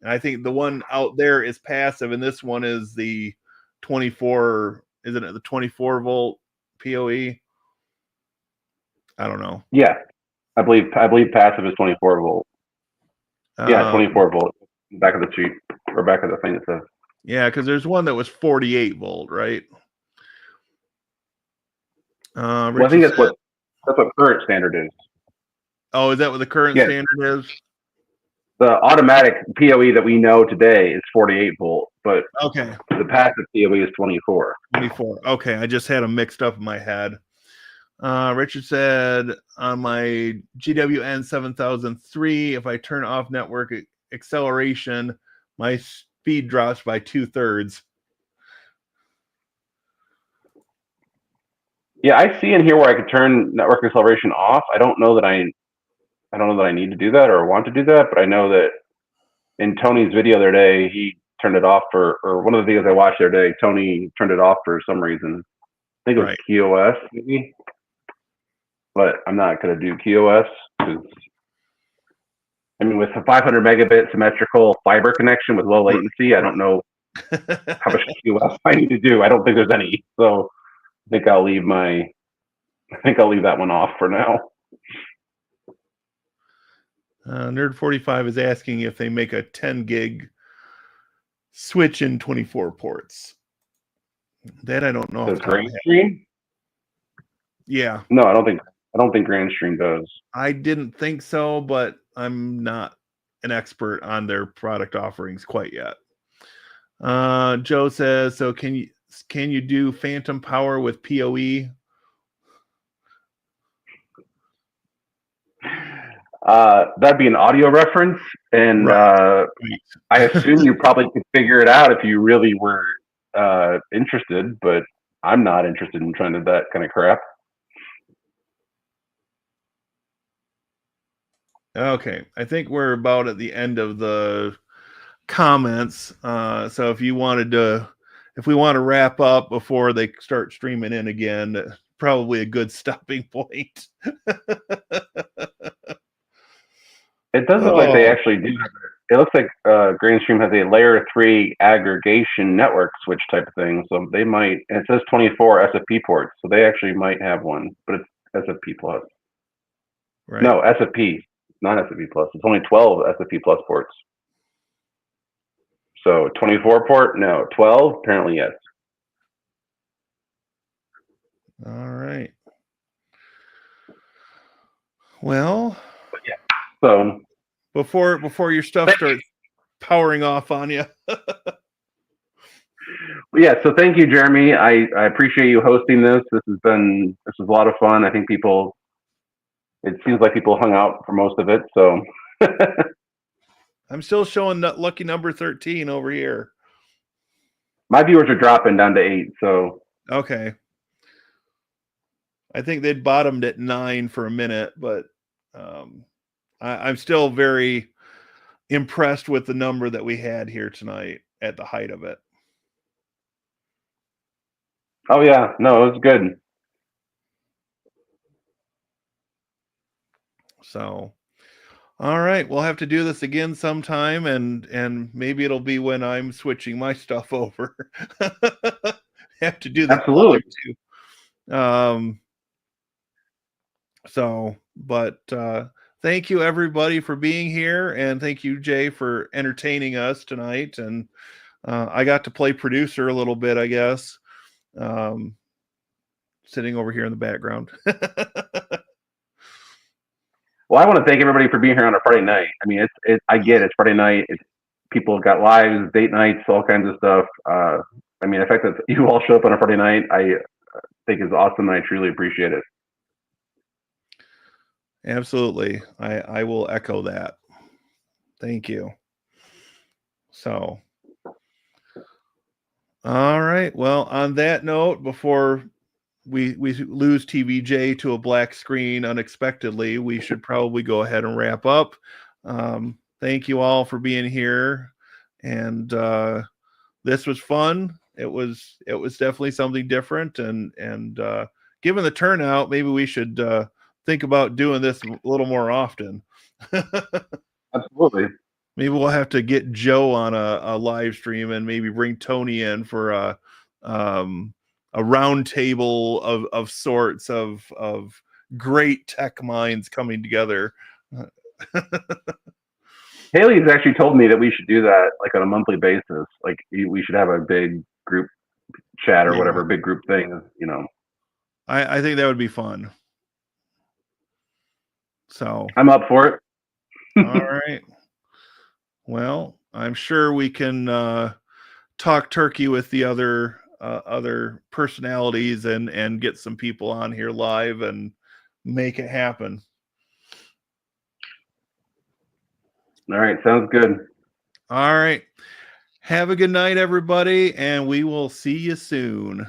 Speaker 2: And I think the one out there is passive, and this one is the 24 isn't it the 24 volt PoE? I don't know.
Speaker 1: Yeah, I believe passive is 24 volt. Yeah, 24 volt. Back of the sheet or back of the thing it says.
Speaker 2: Yeah, because there's one that was 48 volt, right?
Speaker 1: Well, I think that's what current standard is.
Speaker 2: Oh, is that what the current standard is?
Speaker 1: The automatic PoE that we know today is 48 volt, but
Speaker 2: okay,
Speaker 1: the passive PoE is 24.
Speaker 2: 24. Okay, I just had them mixed up in my head. Richard said on my GWN 7003, if I turn off network acceleration, my speed drops by 2/3.
Speaker 1: Yeah, I see in here where I could turn network acceleration off. I don't know that I need to do that or want to do that, but I know that in Tony's video the other day, he turned it off or one of the videos I watched the other day, Tony turned it off for some reason. I think it was QoS maybe, but I'm not going to do QoS because I mean, with a 500 megabit symmetrical fiber connection with low latency, I don't know how much QoS I need to do. I don't think there's any, so I think I'll leave that one off for now.
Speaker 2: Nerd 45 is asking if they make a 10 gig switch in 24 ports. That I don't know.
Speaker 1: The Grandstream?
Speaker 2: Yeah.
Speaker 1: No, I don't think Grandstream does.
Speaker 2: I didn't think so, but I'm not an expert on their product offerings quite yet. Joe says, so can you do phantom power with PoE?
Speaker 1: That'd be an audio reference, and I assume you probably could figure it out if you really were interested, but I'm not interested in trying to do that kind of crap.
Speaker 2: Okay, I think we're about at the end of the comments. So if we want to wrap up before they start streaming in again, probably a good stopping point.
Speaker 1: It does look like they actually do. It looks like Grandstream has a layer 3 aggregation network switch type of thing. So they might, and it says 24 SFP ports. So they actually might have one, but it's SFP plus. Right. No, SFP, not SFP plus. It's only 12 SFP plus ports. So 24 port, no. 12, apparently yes.
Speaker 2: All right. Well,
Speaker 1: yeah. So
Speaker 2: before your stuff starts powering off on you.
Speaker 1: Yeah, so thank you, Jeremy. I appreciate you hosting this. This was a lot of fun. I think it seems like people hung out for most of it. So
Speaker 2: I'm still showing that lucky number 13 over here.
Speaker 1: My viewers are dropping down to 8. So
Speaker 2: okay. I think they'd bottomed at 9 for a minute, but I'm still very impressed with the number that we had here tonight at the height of it.
Speaker 1: Oh yeah, no, it was good.
Speaker 2: So, all right, we'll have to do this again sometime, and maybe it'll be when I'm switching my stuff over. Have to do that.
Speaker 1: Absolutely.
Speaker 2: Too. So, but thank you everybody for being here, and thank you, Jay, for entertaining us tonight. And I got to play producer a little bit, I guess. Sitting over here in the background.
Speaker 1: Well, I want to thank everybody for being here on a Friday night. I mean, I get it's Friday night. People have got lives, date nights, all kinds of stuff. I mean, the fact that you all show up on a Friday night, I think is awesome. And I truly appreciate it.
Speaker 2: Absolutely. I will echo that. Thank you. So, all right. Well, on that note, before we lose TVJ to a black screen unexpectedly, we should probably go ahead and wrap up. Thank you all for being here, and this was fun. It was definitely something different, and given the turnout, maybe we should think about doing this a little more often.
Speaker 1: Absolutely.
Speaker 2: Maybe we'll have to get Joe on a live stream and maybe bring Tony in for round table of sorts of great tech minds coming together.
Speaker 1: Haley's actually told me that we should do that like on a monthly basis. Like we should have a big group chat or whatever, big group thing, you know.
Speaker 2: I think that would be fun. So
Speaker 1: I'm up for it.
Speaker 2: all right. Well, I'm sure we can talk turkey with the other personalities and get some people on here live and make it happen.
Speaker 1: All right, sounds good.
Speaker 2: All right. Have a good night, everybody, and we will see you soon.